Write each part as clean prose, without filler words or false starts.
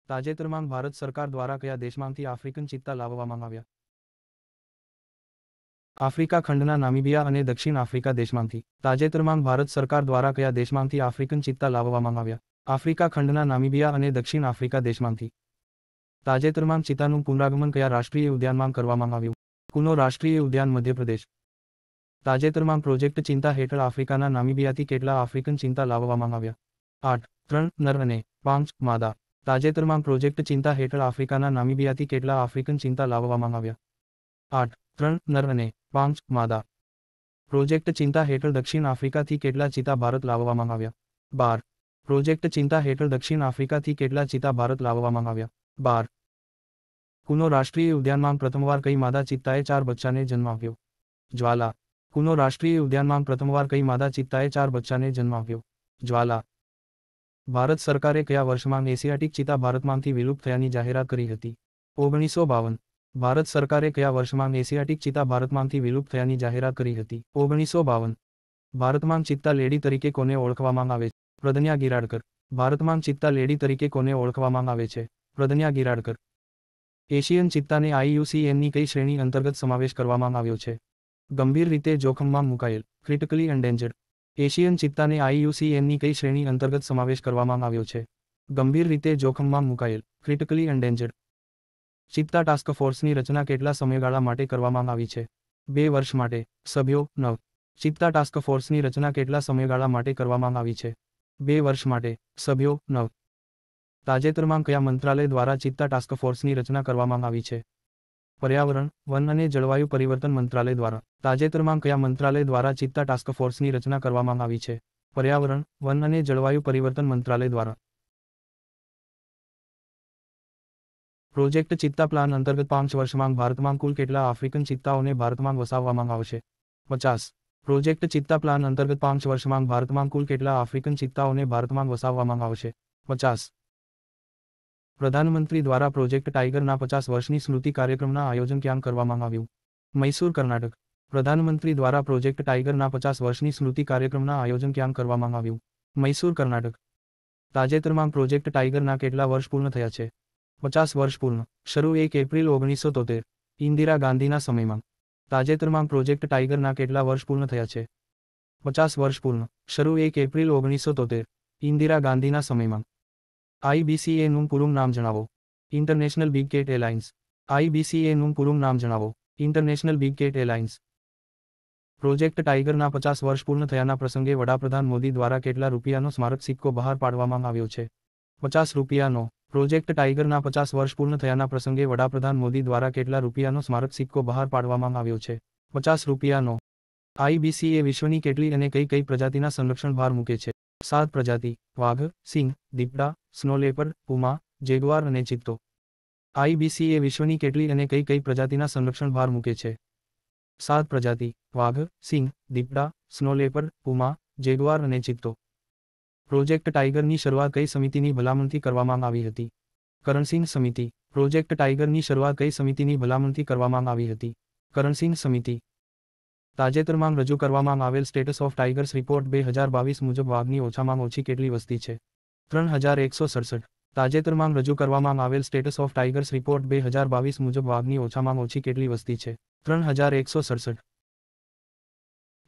તાજેતરમાં ભારત સરકાર દ્વારા કયા દેશમાંથી આફ્રિકન ચિત્તા લાવવામાં આવ્યા? આફ્રિકા ખંડના નામીબિયા અને દક્ષિણ આફ્રિકા દેશમાંથી. તાજેતરમાં ભારત સરકાર દ્વારા કયા દેશમાંથી આફ્રિકન ચિત્તા લાવવામાં આવ્યા? આફ્રિકા ખંડના નામીબિયા અને દક્ષિણ આફ્રિકા દેશમાંથી. તાજેતરમાં ચિત્તાનું પુનરાગમન કયા રાષ્ટ્રીય ઉદ્યાનમાં કરવામાં આવ્યું? કુનો રાષ્ટ્રીય ઉદ્યાન મધ્યપ્રદેશ. તાજેતરમાં પ્રોજેક્ટ ચિંતા હેઠળ આફ્રિકાના નામીબિયાથી કેટલા આફ્રિકન ચિત્તા લાવવામાં આવ્યા? 8, 3 નર અને 5 માદા. તાજેતરમાં પ્રોજેક્ટ ચિંતા હેઠળ આફ્રિકાના નામીબિયાથી કેટલા આફ્રિકન ચિત્તા લાવવામાં આવ્યા? 8, 3 નર અને 5 માદા. પ્રોજેક્ટ ચિંતા હેઠળ દક્ષિણ આફ્રિકાથી કેટલા ચિત્તા ભારત લાવવામાં આવ્યા? 12. પ્રોજેક્ટ ચિંતા હેઠળ દક્ષિણ આફ્રિકાથી કેટલા ચિત્તા ભારત લાવવામાં આવ્યા? 12. કુનો રાષ્ટ્રીય ઉદ્યાનમાં પ્રથમવાર કઈ માદા ચિત્તાએ 4 બચ્ચાને જન્મ આપ્યો? જ્વાલા. કુનો રાષ્ટ્રીય ઉદ્યાનમાં પ્રથમવાર કઈ માદા ચિત્તાએ 4 બચ્ચાને જન્મ આપ્યો? જ્વાલા. ભારત સરકારે કયા વર્ષમાં એશિયાટિક ચિત્તા ભારતમાંથી વિલુપ્ત થયાની જાહેરાત કરી હતી? 1952. ભારત સરકારે કયા વર્ષમાં એશિયાટિક ચિત્તા ભારતમાંથી વિલુપ્ત થયાની જાહેરાત કરી હતી? 1952. ભારતમાં ચિત્તા લેડી તરીકે કોને ઓળખવામાં આવે છે? પ્રદન્યા ગિરાડકર. ભારતમાં ચિત્તા લેડી તરીકે કોને ઓળખવામાં આવે છે? પ્રદન્યા ગિરાડકર. એશિયન ચિત્તાને IUCNની કઈ શ્રેણી અંતર્ગત સમાવેશ કરવામાં આવ્યો છે? ગંભીર રીતે જોખમમાં મુકાયેલ, ક્રિટિકલી એન્ડેન્જર્ડ. એશિયન ચિત્તાને IUCNની કઈ શ્રેણી અંતર્ગત સમાવેશ કરવામાં આવ્યો છે? ગંભીર રીતે જોખમમાં મુકાયેલ, ક્રિટિકલી એન્ડેન્જર્ડ. ચિત્તા ટાસ્ક ફોર્સની રચના કેટલા સમયગાળા માટે કરવામાં આવી છે? 2 વર્ષ માટે. સભ્યો 9. ચિત્તા ટાસ્ક ફોર્સની રચના કેટલા સમયગાળા માટે કરવામાં આવી છે? 2 વર્ષ માટે. સભ્યો 9. તાજેતરમાં કયા મંત્રાલય દ્વારા ચિત્તા ટાસ્ક ફોર્સની રચના કરવામાં આવી છે? પર્યાવરણ, વન અને જળવાયુ પરિવર્તન મંત્રાલય દ્વારા. તાજેતરમાં કયા મંત્રાલય દ્વારા ચિત્તા ટાસ્ક ફોર્સની રચના કરવામાં આવી છે? પર્યાવરણ, વન અને જળવાયુ પરિવર્તન મંત્રાલય દ્વારા. પ્રોજેક્ટ ચિત્તા પ્લાન અંતર્ગત 5 વર્ષમાં ભારતમાં કુલ કેટલા આફ્રિકન ચિત્તાઓને ભારતમાં વસાવવામાં આવશે? 50. પ્રોજેક્ટ ચિત્તા પ્લાન અંતર્ગત 5 વર્ષમાં ભારતમાં કુલ કેટલા આફ્રિકન ચિત્તાઓને ભારતમાં વસાવવામાં આવશે? 50. પ્રધાનમંત્રી દ્વારા પ્રોજેક્ટ ટાઈગરના 50 વર્ષની સ્મૃતિ કાર્યક્રમના આયોજન ક્યાં કરવામાં આવ્યું? મૈસૂર, કર્ણાટક. પ્રધાનમંત્રી દ્વારા પ્રોજેક્ટ ટાઈગરના 50 વર્ષની સ્મૃતિ કાર્યક્રમના આયોજન ક્યાં કરવામાં આવ્યું? મૈસૂર, કર્ણાટક. તાજેતરમાં પ્રોજેક્ટ ટાઈગરના કેટલા વર્ષ પૂર્ણ થયા છે? 50 વર્ષ પૂર્ણ. શરૂ 1 એપ્રિલ 1973. ઇન્દિરા ગાંધીના સમયમાં. તાજેતરમાં પ્રોજેક્ટ ટાઈગરના કેટલા વર્ષ પૂર્ણ થયા છે? 50 વર્ષ પૂર્ણ. શરૂ 1 એપ્રિલ 1973. ઇન્દિરા ગાંધીના સમયમાં. IBCAનું પૂરું નામ જણાવો. International big cat alliance. IBCAનું પૂરું નામ જણાવો. International big cat alliance. Project ટાઈગરના 50 વર્ષ પૂર્ણ થયાના પ્રસંગે વડાપ્રધાન મોદી દ્વારા કેટલા રૂપિયાનો સ્મારક સિક્કો બહાર પાડવામાં આવ્યો છે? 50 રૂપિયાનો. પ્રોજેક્ટ ટાઈગરના 50 વર્ષ પૂર્ણ થયાના પ્રસંગે વડાપ્રધાન મોદી દ્વારા કેટલા રૂપિયાનો સ્મારક સિક્કો બહાર પાડવામાં આવ્યો છે? 50 રૂપિયાનો. IBCA વિશ્વની કેટલી અને કઈ કઈ પ્રજાતિના સંરક્ષણ ભાર મૂકે છે? 7 પ્રજાતિ: વાઘ, સિંહ, દીપડા, સ્નો લેપર્ડ, પુમા, જેગુઆર અને ચિત્તો. IBCA વિશ્વની કેટલી અને કઈ કઈ પ્રજાતિના સંરક્ષણ ભાર મૂકે છે? 7 પ્રજાતિ: વાઘ, સિંહ, દીપડા, સ્નો લેપર્ડ, પુમા, જેગુઆર અને ચિત્તો. પ્રોજેક્ટ ટાઈગરની શરૂઆત કઈ સમિતિની ભલામણથી કરવામાં આવી હતી? કરણસિંહ સમિતિ. પ્રોજેક્ટ ટાઈગરની શરૂઆત કઈ સમિતિની ભલામણથી કરવામાં આવી હતી? કરણસિંહ સમિતિ. તાજેતરમાં રજૂ કરવામાં આવેલ સ્ટેટસ ઓફ ટાઈગર્સ રિપોર્ટ 2022 મુજબ વાઘની ઓછામાં ઓછી કેટલી વસ્તી છે? 3167. તાજેતરમાં રજૂ કરવામાં આવેલ સ્ટેટસ ઓફ ટાઈગર્સ રિપોર્ટ 2022 મુજબ વાઘની ઓછામાં ઓછી કેટલી વસ્તી છે? 3167.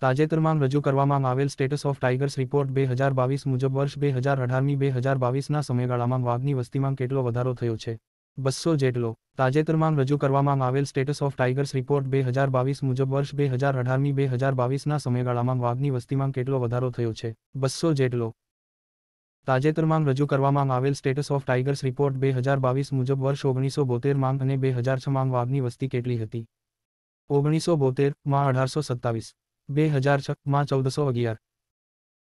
તાજેતરમાં રજૂ કરવામાં આવેલ સ્ટેટસ ઓફ ટાઈગર્સ રિપોર્ટ 2022 મુજબ વર્ષ 2018 2022ના સમયગાળામાં વાઘની વસ્તીમાં કેટલો વધારો થયો છે? 200 જેટલો. તાજેતરમાં રજૂ કરવામાં આવેલ સ્ટેટસ ઓફ ટાઈગર્સ રિપોર્ટ 2022 મુજબ વર્ષ 2018 2022ના સમયગાળામાં વાઘની વસ્તીમાં કેટલો વધારો થયો છે? 200 જેટલો. તાજેતરમાં રજૂ કરવામાં આવેલ સ્ટેટસ ઓફ ટાઈગર્સ રિપોર્ટ 2022 મુજબ વર્ષ 1972 અને 2006માં વાઘની વસ્તી કેટલી હતી? 1972માં 1827. 2006માં 1411.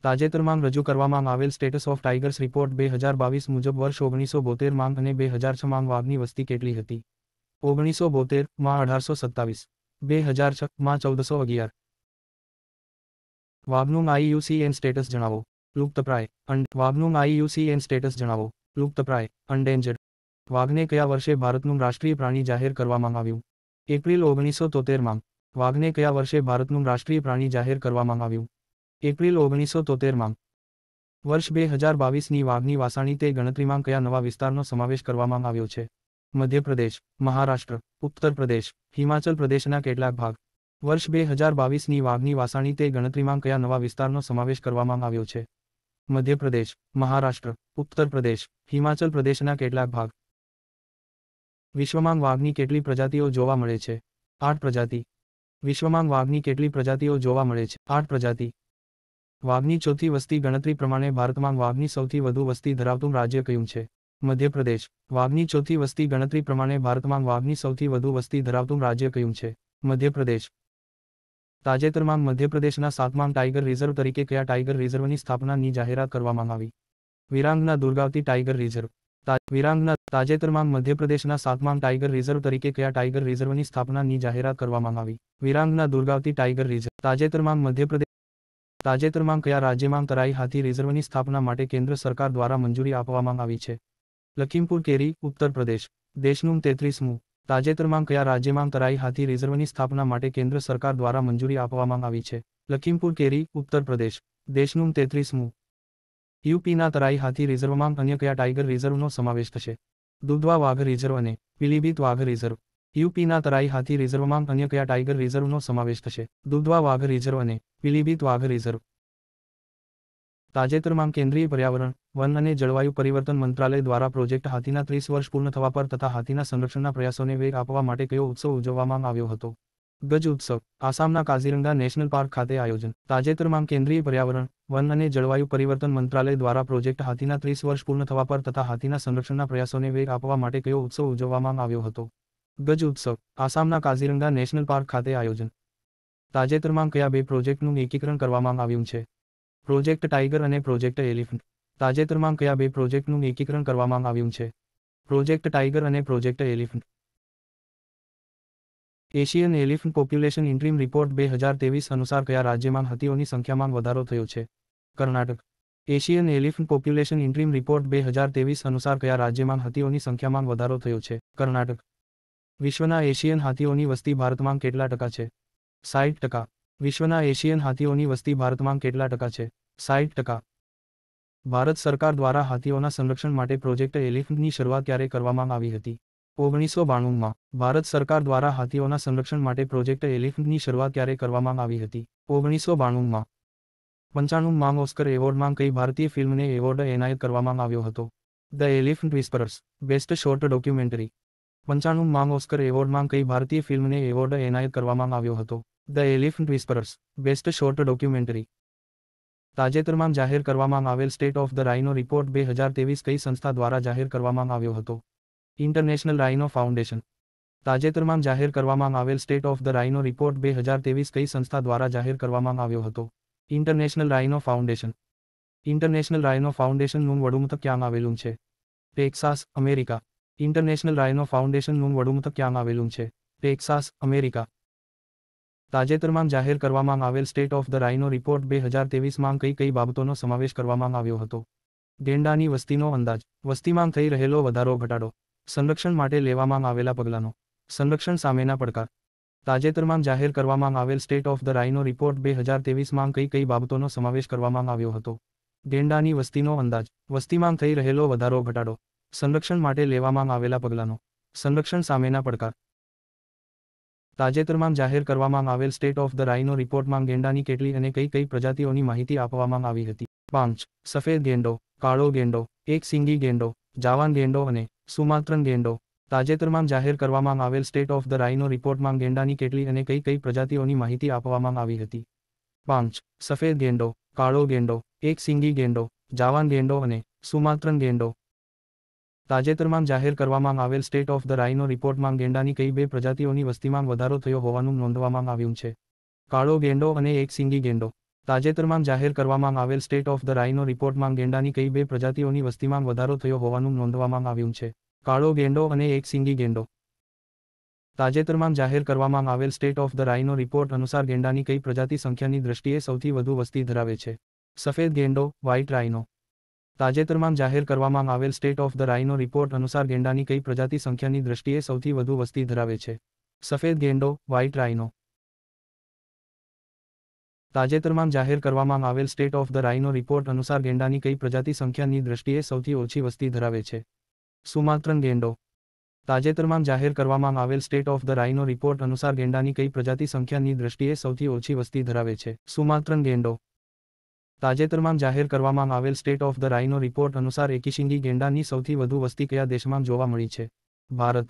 તાજેતરમાં રજૂ કરવામાં આવેલ સ્ટેટસ ઓફ ટાઈગર્સ રિપોર્ટ 2022 મુજબ વર્ષ 1972માં અને 2006માં વાઘની વસ્તી કેટલી હતી? 1972માં 1827. 2006માં 1411. વાઘનું IUCN સ્ટેટસ જણાવો. લુપ્તપ્રાય. વાઘનું IUCN સ્ટેટસ જણાવો. લુપ્તપ્રાય, અનડેન્જર્ડ. વાઘને કયા વર્ષે ભારતનું રાષ્ટ્રીય પ્રાણી જાહેર કરવામાં આવ્યું? એપ્રિલ 1973માં. વાઘને કયા વર્ષે ભારતનું રાષ્ટ્રીય પ્રાણી જાહેર કરવામાં આવ્યું? એપ્રિલ 1973માં. વર્ષ 2022ની વાઘની વાસાણી તે ગણતરીમાં કયા નવા વિસ્તારનો સમાવેશ કરવામાં આવ્યો છે? મધ્યપ્રદેશ, મહારાષ્ટ્ર, ઉત્તર પ્રદેશ, હિમાચલ પ્રદેશના કેટલાક ભાગ. વર્ષ 2022ની વાઘની વાસાણી તે ગણતરીમાં કયા નવા વિસ્તારનો સમાવેશ કરવામાં આવ્યો છે? મધ્યપ્રદેશ, મહારાષ્ટ્ર, ઉત્તર પ્રદેશ, હિમાચલ પ્રદેશના કેટલાક ભાગ. વિશ્વમાં વાઘની કેટલી પ્રજાતિઓ જોવા મળે છે? 8 પ્રજાતિ. વિશ્વમાં વાઘની કેટલી પ્રજાતિઓ જોવા મળે છે? 8 પ્રજાતિ. વાઘની ચોથી વસ્તી ગણતરી પ્રમાણે ભારતમાં વાઘની સૌથી વધુ વસ્તી ધરાવતું રાજ્ય કયું છે? મધ્યપ્રદેશ. વાઘની ચોથી વસ્તી ગણતરી પ્રમાણે ભારતમાં વાઘની સૌથી વધુ વસ્તી ધરાવતું રાજ્ય કયું છે? મધ્યપ્રદેશ. તાજેતરમાં મધ્યપ્રદેશના 7મા ટાઇગર રિઝર્વ તરીકે કયા ટાઇગર રિઝર્વની સ્થાપનાની જાહેરાત કરવામાં આવી? વિરાંગના દુર્ગાવતી ટાઇગર રિઝર્વ. તાજેતરમાં મધ્યપ્રદેશના 7મા ટાઇગર રિઝર્વ તરીકે કયા ટાઇગર રિઝર્વની સ્થાપનાની જાહેરાત કરવામાં આવી? વિરાંગના દુર્ગાવતી ટાઇગર રિઝર્વ. તાજેતરમાં કયા રાજ્યમાં તરાઈ હાથી રિઝર્વની સ્થાપના માટે કેન્દ્ર સરકાર દ્વારા મંજૂરી આપવામાં આવી છે? લખીમપુર કેરી, ઉત્તર પ્રદેશ. દેશનું 33મું. તાજેતરમાં કયા રાજ્યમાં તરાઈ હાથી રિઝર્વની સ્થાપના માટે કેન્દ્ર સરકાર દ્વારા મંજૂરી આપવામાં આવી છે? લખીમપુર કેરી, ઉત્તર પ્રદેશ. દેશનું 33મું. યુપીના તરાઈ હાથી રિઝર્વમાં અન્ય કયા ટાઇગર રિઝર્વનો સમાવેશ થશે? દુધવા વાઘ રિઝર્વ અને પીલીભીત વાઘ રિઝર્વ. યુપીના તરાઈ હાથી રિઝર્વમાં અન્ય કયા ટાઇગર રિઝર્વનો સમાવેશ થશે? દુધવા વાઘ રિઝર્વ અને પીલીભીત વાઘ રિઝર્વ. તાજેતરમાં કેન્દ્રીય પર્યાવરણ, વન અને જળવાયુ પરિવર્તન મંત્રાલય દ્વારા પ્રોજેક્ટ હાથીના 30 વર્ષ પૂર્ણ થવા પર તથા હાથીના સંરક્ષણના પ્રયાસોને વેગ આપવા માટે કયો ઉત્સવ ઉજવવામાં આવ્યો હતો? ગજ ઉત્સવ. આસામના કાઝીરંગા નેશનલ પાર્ક ખાતે આયોજન. તાજેતરમાં કેન્દ્રીય પર્યાવરણ, વન અને જળવાયુ પરિવર્તન મંત્રાલય દ્વારા પ્રોજેક્ટ હાથીના 30 વર્ષ પૂર્ણ થવા પર તથા હાથીના સંરક્ષણના પ્રયાસોને વેગ આપવા માટે કયો ઉત્સવ ઉજવવામાં આવ્યો હતો? ગજ ઉત્સવ. આસામના કાઝીરંગા નેશનલ પાર્ક ખાતે આયોજન. તાજેતરમાં કયા બે પ્રોજેક્ટનું એકીકરણ કરવામાં આવ્યું છે? પ્રોજેક્ટ ટાઇગર અને પ્રોજેક્ટ એલિફન્ટ. તાજેતરમાં કયા બે પ્રોજેક્ટનું એકીકરણ કરવામાં આવ્યું છે? પ્રોજેક્ટ ટાઇગર અને project elephant. Asian elephant population interim report 2023 અનુસાર કયા રાજ્યમાં હાથીઓની સંખ્યામાં વધારો થયો છે? Karnataka. Asian elephant population interim report 2023 અનુસાર કયા રાજ્યમાં હાથીઓની સંખ્યામાં વધારો થયો છે? કર્ણાટક. વિશ્વના એશિયન હાથીઓની વસ્તી ભારતમાં કેટલા ટકા છે? 60%. વિશ્વના એશિયન હાથીઓની વસ્તી ભારતમાં કેટલા ટકા છે? 60%. ભારત સરકાર દ્વારા હાથીઓના સંરક્ષણ માટે પ્રોજેક્ટ એલિફન્ટની શરૂઆત ક્યારે કરવામાં આવી હતી? 1992માં. ભારત સરકાર દ્વારા હાથીઓના સંરક્ષણ માટે પ્રોજેક્ટ એલિફન્ટની શરૂઆત ક્યારે કરવામાં આવી હતી? 1992માં. 95માં ઓસ્કર એવોર્ડમાં કઈ ભારતીય ફિલ્મને એવોર્ડ એનાયત કરવામાં આવ્યો હતો? The elephant whisperers, best short documentary. 95માં ઓસ્કર એવોર્ડમાં કઈ ભારતીય ફિલ્મને એવોર્ડ એનાયત કરવામાં આવ્યો હતો? The elephant whisperers, best short documentary. તાજેતરમાં જાહેર કરવામાં આવેલ state of the rhino report 2023 કઈ સંસ્થા દ્વારા જાહેર કરવામાં આવ્યો હતો? International rhino foundation. તાજેતરમાં જાહેર કરવામાં આવેલ state of the rhino report 2023 કઈ સંસ્થા દ્વારા જાહેર કરવામાં આવ્યો હતો? International rhino foundation. International rhino ફાઉન્ડેશનનું વડુમથક ક્યાં આવેલું છે? Texas, America. ઇન્ટરનેશનલ રાઇનો ફાઉન્ડેશનનું વડુમથક ક્યાં આવેલું છે? Texas, America. તાજેતરમાં જાહેર કરવામાં આવેલ state of the rhino report 2023માં કઈ બાબતોનો સમાવેશ કરવામાં આવ્યો હતો? ગેંડાની વસ્તીનો અંદાજ, વસ્તીમાં થઈ રહેલો વધારો ઘટાડો, સંરક્ષણ માટે લેવામાં આવેલા પગલાંનો, સંરક્ષણ સામેના પડકાર. તાજેતરમાં જાહેર કરવામાં આવેલ state of the rhino report 2023માં કઈ બાબતોનો સમાવેશ કરવામાં આવ્યો હતો? ગેંડાની વસ્તીનો અંદાજ, વસ્તીમાં થઈ રહેલો વધારો ઘટાડો, સંરક્ષણ માટે લેવામાં આવેલા પગલાંનો, સંરક્ષણ સામેના પડકાર. તાજેતરમાં જાહેર કરવામાં આવેલ સ્ટેટ ઓફ ધ રાઇનો રિપોર્ટમાં ગેંડાની કેટલી અને કઈ પ્રજાતિઓની માહિતી આપવામાં આવી હતી? 5. સફેદ ગેંડો, કાળો ગેંડો, એક સિંગી ગેંડો, જાવાન ગેંડો અને સુમાત્રન ગેંડો. તાજેતરમાં જાહેર કરવામાં આવેલ સ્ટેટ ઓફ ધ રાઇનો રિપોર્ટમાં ગેંડાની કેટલી અને કઈ પ્રજાતિઓની માહિતી આપવામાં આવી હતી? 5. સફેદ ગેંડો, કાળો ગેંડો, એક સિંગી ગેંડો, જાવાન ગેંડો અને સુમાત્રન ગેંડો. તાજેતરમાં જાહેર કરવામાં આવેલ સ્ટેટ ઓફ ધ રાઇનો રિપોર્ટમાં ગેંડાની કઈ બે પ્રજાતિઓની વસ્તીમાં વધારો થયો હોવાનું નોંધવામાં આવ્યું છે? કાળો ગેંડો અને એક સિંગી ગેંડો. તાજેતરમાં જાહેર કરવામાં આવેલ સ્ટેટ ઓફ ધ રાઇનો રિપોર્ટમાં ગેંડાની કઈ બે પ્રજાતિઓની વસ્તીમાં વધારો થયો હોવાનું નોંધવામાં આવ્યું છે? કાળો ગેંડો અને એક સિંગી ગેંડો. તાજેતરમાં જાહેર કરવામાં આવેલ state of the rhino report અનુસાર ગેંડાની કઈ પ્રજાતિ સંખ્યાની દ્રષ્ટિએ સૌથી વધુ વસ્તી ધરાવે છે? સફેદ ગેંડો, વ્હાઇટ રાઇનો. તાજેતરમાં જાહેર કરવામાં આવેલ state of the rhino report અનુસાર ગેંડાની કઈ પ્રજાતિ સંખ્યાની દ્રષ્ટિએ સૌથી વધુ વસ્તી ધરાવે છે? સફેદ ગેંડો, વ્હાઇટ રાઇનો. તાજેતરમાં જાહેર કરવામાં આવેલ state of the rhino report અનુસાર ગેંડાની કઈ પ્રજાતિ સંખ્યાની દ્રષ્ટિએ સૌથી ઓછી વસ્તી ધરાવે છે? સુમાત્રન ગેંડો. તાજેતરમાં જાહેર કરવામાં આવેલ state of the rhino report અનુસાર ગેંડાની કઈ પ્રજાતિ સંખ્યાની દ્રષ્ટિએ સૌથી ઓછી વસ્તી ધરાવે છે? સુમાત્રન ગેંડો. તાજેતરમાં જાહેર કરવામાં આવેલ state of the rhino report અનુસાર એકીશિંગી ગેંડાની સૌથી વધુ વસ્તી કયા દેશમાં જોવા મળી છે? ભારત.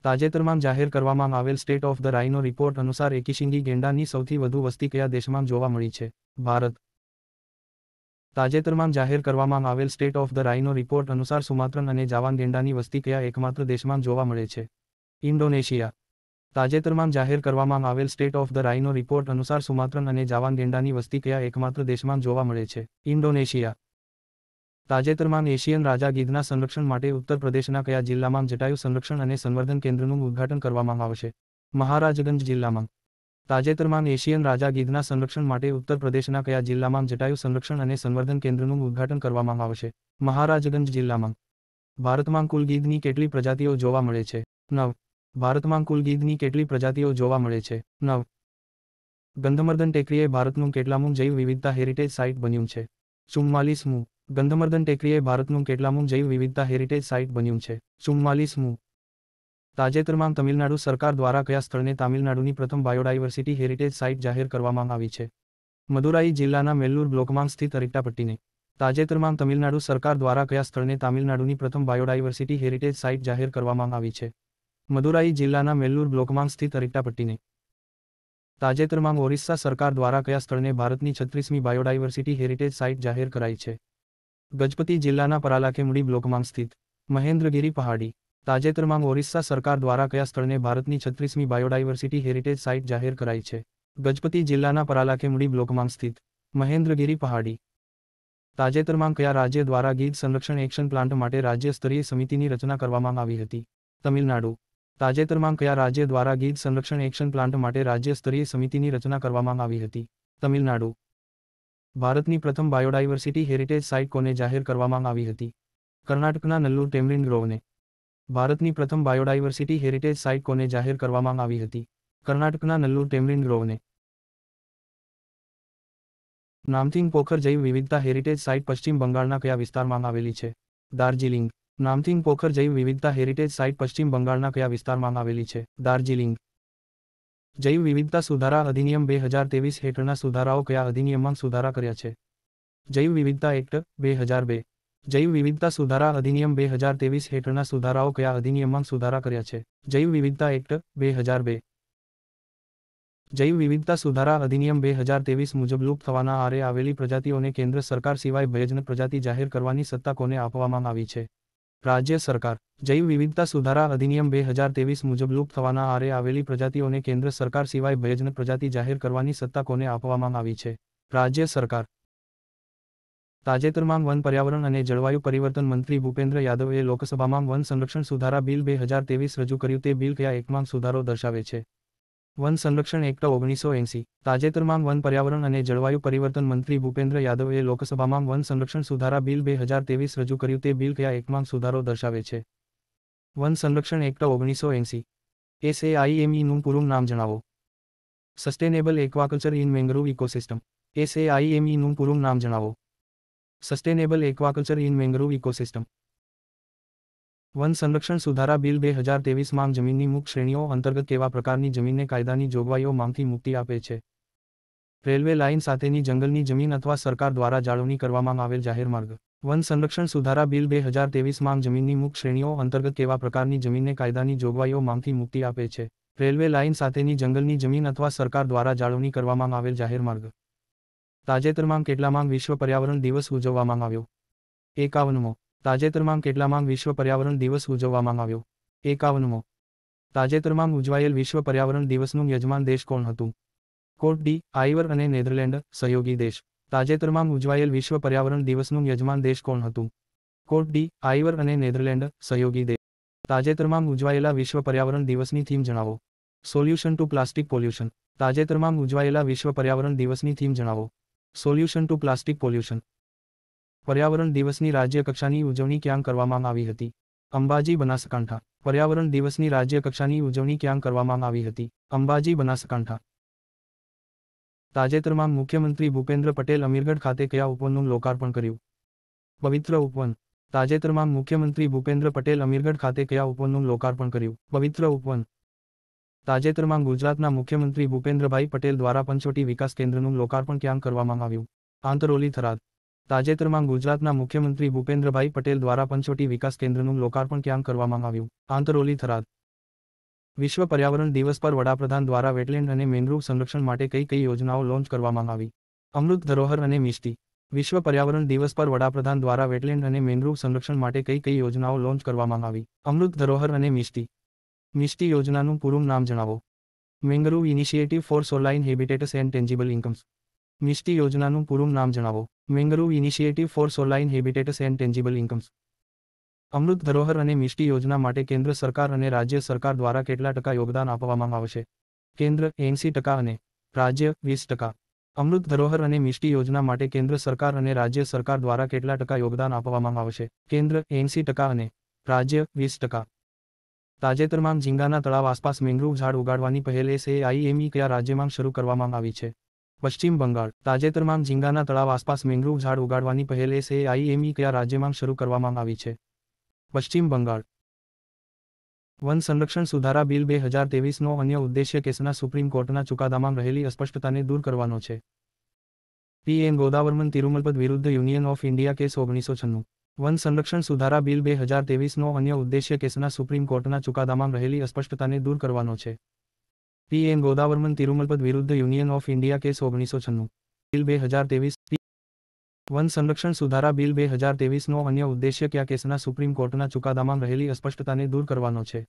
તાજેતરમાં જાહેર કરવામાં આવેલ state of the rhino report અનુસાર એકીશિંગી ગેંડાની સૌથી વધુ વસ્તી કયા દેશમાં જોવા મળી છે? ભારત. તાજેતરમાં જાહેર કરવામાં આવેલ state of the rhino report અનુસાર સુમાત્રન અને જાવાન ગેંડાની વસ્તી કયા એકમાત્ર દેશમાં જોવા મળે છે? ઇન્ડોનેશિયા. તાજેતરમાં જાહેર કરવામાં આવેલ state of the rhino report અનુસાર સુમાત્રન અને જાવાન ગેંડાની વસ્તી કયા એકમાત્ર દેશમાં જોવા મળે છે? ઇન્ડોનેશિયા. તાજેતરમાં એશિયન રાજા ગીધના સંરક્ષણ માટે ઉત્તર પ્રદેશના કયા જિલ્લામાં જટાયુ સંરક્ષણ અને સંવર્ધન કેન્દ્રનું ઉદ્ઘાટન કરવામાં આવશે? મહારાજગંજ જિલ્લામાં. તાજેતરમાં એશિયન રાજા ગીધના સંરક્ષણ માટે ઉત્તર પ્રદેશના કયા જિલ્લામાં જટાયુ સંરક્ષણ અને સંવર્ધન કેન્દ્રનું ઉદ્ઘાટન કરવામાં આવશે? મહારાજગંજ જિલ્લામાં. ભારતમાં કુલ ગીધની કેટલી પ્રજાતિઓ જોવા મળે છે? 9. ભારતમાં કુલ ગીધની કેટલી પ્રજાતિઓ જોવા મળે છે? 9. ગંધમર્દન ટેકરી એ ભારતનું કેટલામું જૈવ વિવિધતા હેરિટેજ સાઇટ બન્યું છે? 44મું. ગંધમર્દન ટેકરી એ ભારતનું કેટલામું જૈવ વિવિધતા હેરિટેજ સાઇટ બન્યું છે? 44મું. તાજેતરમાં તમિલનાડુ સરકાર દ્વારા કયા સ્થળને તામિલનાડુની પ્રથમ બાયોડાયવર્સિટી હેરિટેજ સાઇટ જાહેર કરવામાં આવી છે? મદુરાઈ જિલ્લાના મેલ્લુર બ્લોકમાં સ્થિત અરિટ્ટાપટ્ટીને. તાજેતરમાં તમિલનાડુ સરકાર દ્વારા કયા સ્થળને તામિલનાડુની પ્રથમ બાયોડાયવર્સિટી હેરિટેજ સાઇટ જાહેર કરવામાં આવી છે? મદુરાઈ જિલ્લાના મેલ્લુર બ્લોકમાં સ્થિત અરિટ્ટાપટ્ટીને. તાજેતરમાં ઓરિસ્સા સરકાર દ્વારા કયા સ્થળને ભારતની 36મી બાયોડાયવર્સિટી હેરિટેજ સાઇટ જાહેર કરાઈ છે? ગજપતિ જિલ્લાના પરાલાખેમુડી બ્લોકમાં સ્થિત મહેન્દ્રગિરી પહાડી. તાજેતરમાં ઓરિસ્સા સરકાર દ્વારા કયા સ્થળને ભારતની 36મી બાયોડાયવર્સિટી હેરિટેજ સાઇટ જાહેર કરાઈ છે? ગજપતિ જિલ્લાના પરાલાખેમુડી બ્લોકમાં સ્થિત મહેન્દ્રગિરી પહાડી. તાજેતરમાં કયા રાજ્ય દ્વારા ગીધ સંરક્ષણ એક્શન પ્લાન્ટ માટે રાજ્ય સ્તરીય સમિતિની રચના કરવામાં આવી હતી? તમિલનાડુ. તાજેતરમાં કયા રાજ્ય દ્વારા ગીધ સંરક્ષણ એક્શન પ્લાન્ટ માટે રાજ્ય સ્તરીય સમિતિની રચના કરવામાં આવી હતી? તમિલનાડુ. ભારતની પ્રથમ બાયોડાયવર્સિટી હેરિટેજ સાઇટ કોને જાહેર કરવામાં આવી હતી? કર્ણાટકના નલ્લુર ટેમરિન ગ્રોવને. ભારતની પ્રથમ બાયોડાયવર્સિટી હેરિટેજ સાઇટ કોને જાહેર કરવામાં આવી હતી? કર્ણાટકના નલ્લુર ટેમરિન ગ્રોવને. નામથિંગ પોખર જૈવ વિવિધતા હેરિટેજ સાઇટ પશ્ચિમ બંગાળના કયા વિસ્તારમાં આવેલી છે? દાર્જિલિંગ. નામથિંગ પોખર જૈવ વિવિધતા હેરિટેજ સાઇટ પશ્ચિમ બંગાળના કયા વિસ્તારમાં આવેલી છે? દાર્જિલિંગ. જૈવ વિવિધતા સુધારા અધિનિયમ 2023 હેઠળના સુધારાઓ કયા અધિનિયમમાં સુધારા કર્યા છે? જૈવ વિવિધતા એક્ટ 2002. જૈવ વિવિધતા સુધારા અધિનિયમ 2023 હેઠળના સુધારાઓ કયા અધિનિયમમાં સુધારા કર્યા છે? જૈવ વિવિધતા એક્ટ 2002. જૈવ વિવિધતા સુધારા અધિનિયમ 2023 મુજબ લુપ્ત થવાના આરે આવેલી પ્રજાતિઓને કેન્દ્ર સરકાર સિવાય ભયજનક પ્રજાતિ જાહેર કરવાની સત્તા કોને આપવામાં આવી છે? રાજ્ય સરકાર. જૈવ વિવિધતા સુધારા અધિનિયમ 2023 મુજબ લુપ્ત થવાના આરે આવેલી પ્રજાતિઓને કેન્દ્ર સરકાર સિવાય ભયજનક પ્રજાતિ જાહેર કરવાની સત્તા કોને આપવામાં આવી છે? રાજ્ય સરકાર. તાજેતરમાં વન પર્યાવરણ અને જળવાયુ પરિવર્તન મંત્રી ભૂપેન્દ્ર યાદવે લોકસભામાં વન સંરક્ષણ સુધારા બિલ 2023 રજૂ કર્યું. તે બિલ કયા એકમાં સુધારો દર્શાવે છે? વન સંરક્ષણ એક્ટ 1980. તાજેતરમાં વન પર્યાવરણ અને જળવાયુ પરિવર્તન મંત્રી ભૂપેન્દ્ર યાદવે લોકસભામાં વન સંરક્ષણ સુધારા બિલ 2023 રજૂ કર્યું. તે બિલ કયા એકમાં સુધારો દર્શાવે છે? વન સંરક્ષણ એક્ટ 1980. SAIME નું પૂરું નામ જણાવો. Sustainable aquaculture in mangrove ecosystem. SAIME નું પૂરું નામ જણાવો. Sustainable aquaculture in mangrove ecosystem. One સંરક્ષણ સુધારા બિલ 2023 માં જમીનની મુખ્ય શ્રેણીઓ અંતર્ગત કેવા પ્રકારની જમીનને કાયદાની જોગવાઈઓમાંથી મુક્તિ આપે છે? રેલવે લાઇન સાથેની જંગલની જમીન અથવા સરકાર દ્વારા જાળવણી કરવામાં આવેલ જાહેર માર્ગ. વન સંરક્ષણ સુધારા બિલ 2023 માં જમીનની મુખ્ય શ્રેણીઓ અંતર્ગત કેવા પ્રકારની જમીનને કાયદાની જોગવાઈઓમાંથી મુક્તિ આપે છે? રેલવે લાઇન સાથેની જંગલની જમીન અથવા સરકાર દ્વારા જાળવણી કરવામાં આવેલ જાહેર માર્ગ. તાજેતરમાં કેટલામાં વિશ્વ પર્યાવરણ દિવસ ઉજવવામાં આવ્યો? 51મો. તાજેતરમાં કેટલામાં વિશ્વ પર્યાવરણ દિવસ ઉજવવામાં આવ્યો? 51મો. તાજેતરમાં ઉજવાયેલ વિશ્વ પર્યાવરણ દિવસનું યજમાન દેશ કોણ હતું? કોટ ડી આઇવર અને નેધરલેન્ડ સહયોગી દેશ. તાજેતરમાં ઉજવાયેલ વિશ્વ પર્યાવરણ દિવસનું યજમાન દેશ કોણ હતું? કોટ ડી આઇવર અને નેધરલેન્ડ સહયોગી દેશ. તાજેતરમાં ઉજવાયેલા વિશ્વ પર્યાવરણ દિવસની થીમ જણાવો. Solution to plastic pollution. તાજેતરમાં ઉજવાયેલા વિશ્વ પર્યાવરણ દિવસની થીમ જણાવો. Solution to plastic pollution. પર્યાવરણ દિવસની રાજ્ય કક્ષાની ઉજવણી ક્યાં કરવામાં આવી હતી? અંબાજી બનાસકાંઠા. પર્યાવરણ દિવસની રાજ્ય કક્ષાની ઉજવણી ક્યાં કરવામાં આવી હતી? અંબાજી બનાસકાંઠા. તાજેતરમાં મુખ્યમંત્રી ભૂપેન્દ્ર પટેલ અમીરગઢ ખાતે કયા ઉપવનનું લોકાર્પણ કર્યું? પવિત્ર ઉપવન. તાજેતરમાં મુખ્યમંત્રી ભૂપેન્દ્ર પટેલ અમીરગઢ ખાતે કયા ઉપવનનું લોકાર્પણ કર્યું? પવિત્ર ઉપવન. તાજેતરમાં ગુજરાતના મુખ્યમંત્રી ભૂપેન્દ્રભાઈ પટેલ દ્વારા પંચવટી વિકાસ કેન્દ્રનું લોકાર્પણ ક્યાં કરવામાં આવ્યું? આંતરોલી થરાદ. તાજેતરમાં ગુજરાતના મુખ્યમંત્રી ભૂપેન્દ્રભાઈ પટેલ દ્વારા પંચવટી વિકાસ કેન્દ્રનું લોકાર્પણ ક્યાં કરવામાં આવ્યું? આંતરોલી થરાદ. વિશ્વ પર્યાવરણ દિવસ પર વડાપ્રધાન દ્વારા વેટલેન્ડ અને મેંગ્રોવ સંરક્ષણ માટે કઈ કઈ યોજનાઓ લોન્ચ કરવામાં આવી? અમૃત ધરોહર અને મિષ્ટી. વિશ્વ પર્યાવરણ દિવસ પર વડાપ્રધાન દ્વારા વેટલેન્ડ અને મેંગ્રોવ સંરક્ષણ માટે કઈ કઈ યોજનાઓ લોન્ચ કરવામાં આવી? અમૃત ધરોહર અને મિષ્ટી. મિષ્ટી યોજનાનું પૂરું નામ જણાવો. Mangrove initiative for saline habitats and tangible incomes. Mishti યોજનાનું પૂરું નામ જણાવો. Mangrove initiative for saline habitats and tangible incomes. Amrit Dharohar અને મિષ્ટી યોજના માટે કેન્દ્ર સરકાર અને રાજ્ય સરકાર દ્વારા કેટલા ટકા યોગદાન આપવામાં આવશે? કેન્દ્ર 80% અને રાજ્ય 20%. અમૃત ધરોહર અને મિષ્ટી યોજના માટે કેન્દ્ર સરકાર અને રાજ્ય સરકાર દ્વારા કેટલા ટકા યોગદાન આપવામાં આવશે? કેન્દ્ર 80% અને રાજ્ય 20%. તાજેતરમાં ઝીંગાના તળાવ આસપાસ મેંગ્રોવ ઝાડ ઉગાડવાની પહેલ SAIME કયા રાજ્યમાં શરૂ કરવામાં આવી છે? પશ્ચિમ બંગાળ. તાજેતરમાં ઝીંગાના તળાવ આસપાસ મેંગ્રોવ ઝાડ ઉગાડવાની પહેલ SAIME કયા રાજ્યમાં શરૂ કરવામાં આવી છે? પશ્ચિમ બંગાળ. વન સંરક્ષણ સુધારા બિલ 2023નો અન્ય ઉદ્દેશ્ય કેસના સુપ્રીમ કોર્ટના ચુકાદામાં રહેલી અસ્પષ્ટતાને દૂર કરવાનો છે. P.N. ગોદાવર્મન તિરુમલપદ વિરુદ્ધ union of India case 1996. One સંરક્ષણ સુધારા બિલ 2023નો અન્ય ઉદ્દેશ્ય કેસના સુપ્રીમ કોર્ટના ચુકાદામાં રહેલી અસ્પષ્ટતાને દૂર કરવાનો છે. P.N. ગોદાવર્મન તિરુમલપદ વિરુદ્ધ union of India case 1996. Bill 2023. One સંરક્ષણ સુધારા બિલ 2023નો અન્ય ઉદ્દેશ્ય કયા કેસના સુપ્રીમ કોર્ટના ચુકાદામાં રહેલી અસ્પષ્ટતાને દૂર કરવાનો છે?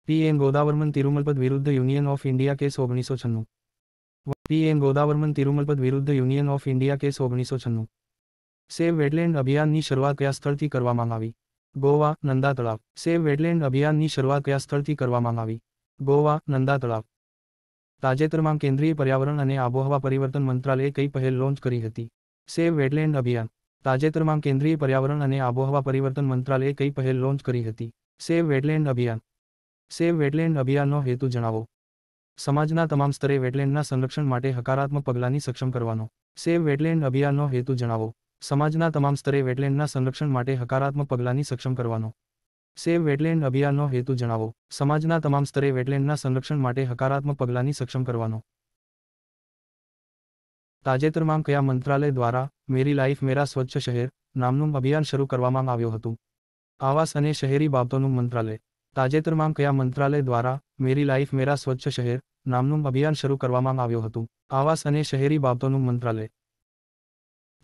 P.N. ગોદાવર્મન તિરુમલપદ વિરુદ્ધ union of India case 1996. P.N. ગોદાવર્મન તિરુમલપદ વિરુદ્ધ union of India case 1996. Save wetland અભિયાનની શરૂઆત કયા સ્થળથી કરવામાં આવી? ગોવા, નંદા તળાવ. સેવ વેટલેન્ડ અભિયાનની શરૂઆત કયા સ્થળથી કરવામાં આવી? ગોવા, નંદા તળાવ. તાજેતરમાં કેન્દ્રીય પર્યાવરણ અને આબોહવા પરિવર્તન મંત્રાલયે કઈ પહેલ લોન્ચ કરી હતી? સેવ વેટલેન્ડ અભિયાન. તાજેતરમાં કેન્દ્રીય પર્યાવરણ અને આબોહવા પરિવર્તન મંત્રાલયે કઈ પહેલ લોન્ચ કરી હતી? સેવ વેટલેન્ડ અભિયાન. સેવ વેટલેન્ડ અભિયાનનો હેતુ જણાવો. સમાજના તમામ સ્તરે વેટલેન્ડના સંરક્ષણ માટે હકારાત્મક પગલાંની સક્ષમ કરવાનો. સેવ વેટલેન્ડ અભિયાનનો હેતુ જણાવો. સમાજના તમામ સ્તરે વેટલેન્ડના સંરક્ષણ માટે હકારાત્મક પગલાંની સક્ષમ કરવાનો. સેવ વેટલેન્ડ અભિયાનનો હેતુ જણાવો. સમાજના તમામ સ્તરે વેટલેન્ડના સંરક્ષણ માટે હકારાત્મક પગલાંની સક્ષમ કરવાનો. તાજેતરમાં કયા મંત્રાલય દ્વારા મેરી લાઈફ મેરા સ્વચ્છ શહેર નામનું અભિયાન શરૂ કરવામાં આવ્યું હતું? આવાસ અને શહેરી બાબતોનું મંત્રાલય. તાજેતરમાં કયા મંત્રાલય દ્વારા મેરી લાઈફ મેરા સ્વચ્છ શહેર નામનું અભિયાન શરૂ કરવામાં આવ્યું હતું? આવાસ અને શહેરી બાબતોનું મંત્રાલય.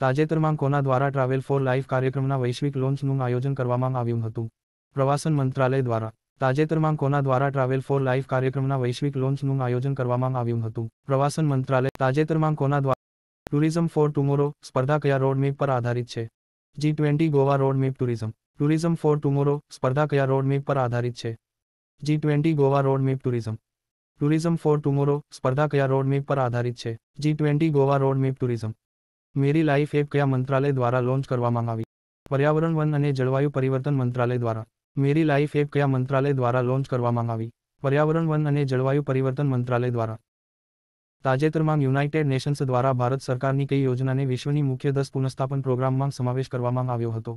તાજેતરમાં કોના દ્વારા ટ્રાવેલ ફોર લાઈફ કાર્યક્રમના વૈશ્વિક લોન્ચનું આયોજન કરવામાં આવ્યું હતું? પ્રવાસન મંત્રાલય દ્વારા. તાજેતરમાં કોના દ્વારા ટ્રાવેલ ફોર લાઈફ કાર્યક્રમના વૈશ્વિક લોન્ચનું આયોજન કરવામાં આવ્યું હતું? પ્રવાસન મંત્રાલય. તાજેતરમાં કોના દ્વારા ટુરિઝમ ફોર ટુમોરો સ્પર્ધા કયા રોડમેપ પર આધારિત છે? G20 Goa roadmap tourism. Tourism for tomorrow સ્પર્ધા કયા રોડમેપ પર આધારિત છે? G20 Goa roadmap tourism. Tourism for tomorrow સ્પર્ધા કયા રોડમેપ પર આધારિત છે? G20 Goa roadmap tourism. Meri life app કયા મંત્રાલય દ્વારા લોન્ચ કરવામાં આવી? પર્યાવરણ, વન અને જળવાયુ પરિવર્તન મંત્રાલય દ્વારા. મેરી લાઈફ એપ કયા મંત્રાલય દ્વારા લોન્ચ કરવામાં આવી? પર્યાવરણ, વન અને જળવાયુ પરિવર્તન મંત્રાલય દ્વારા. તાજેતરમાં યુનાઇટેડ નેશન્સ દ્વારા ભારત સરકારની કઈ યોજનાને વિશ્વની મુખ્ય 10 પુનઃસ્થાપન પ્રોગ્રામમાં સમાવેશ કરવામાં આવ્યો હતો?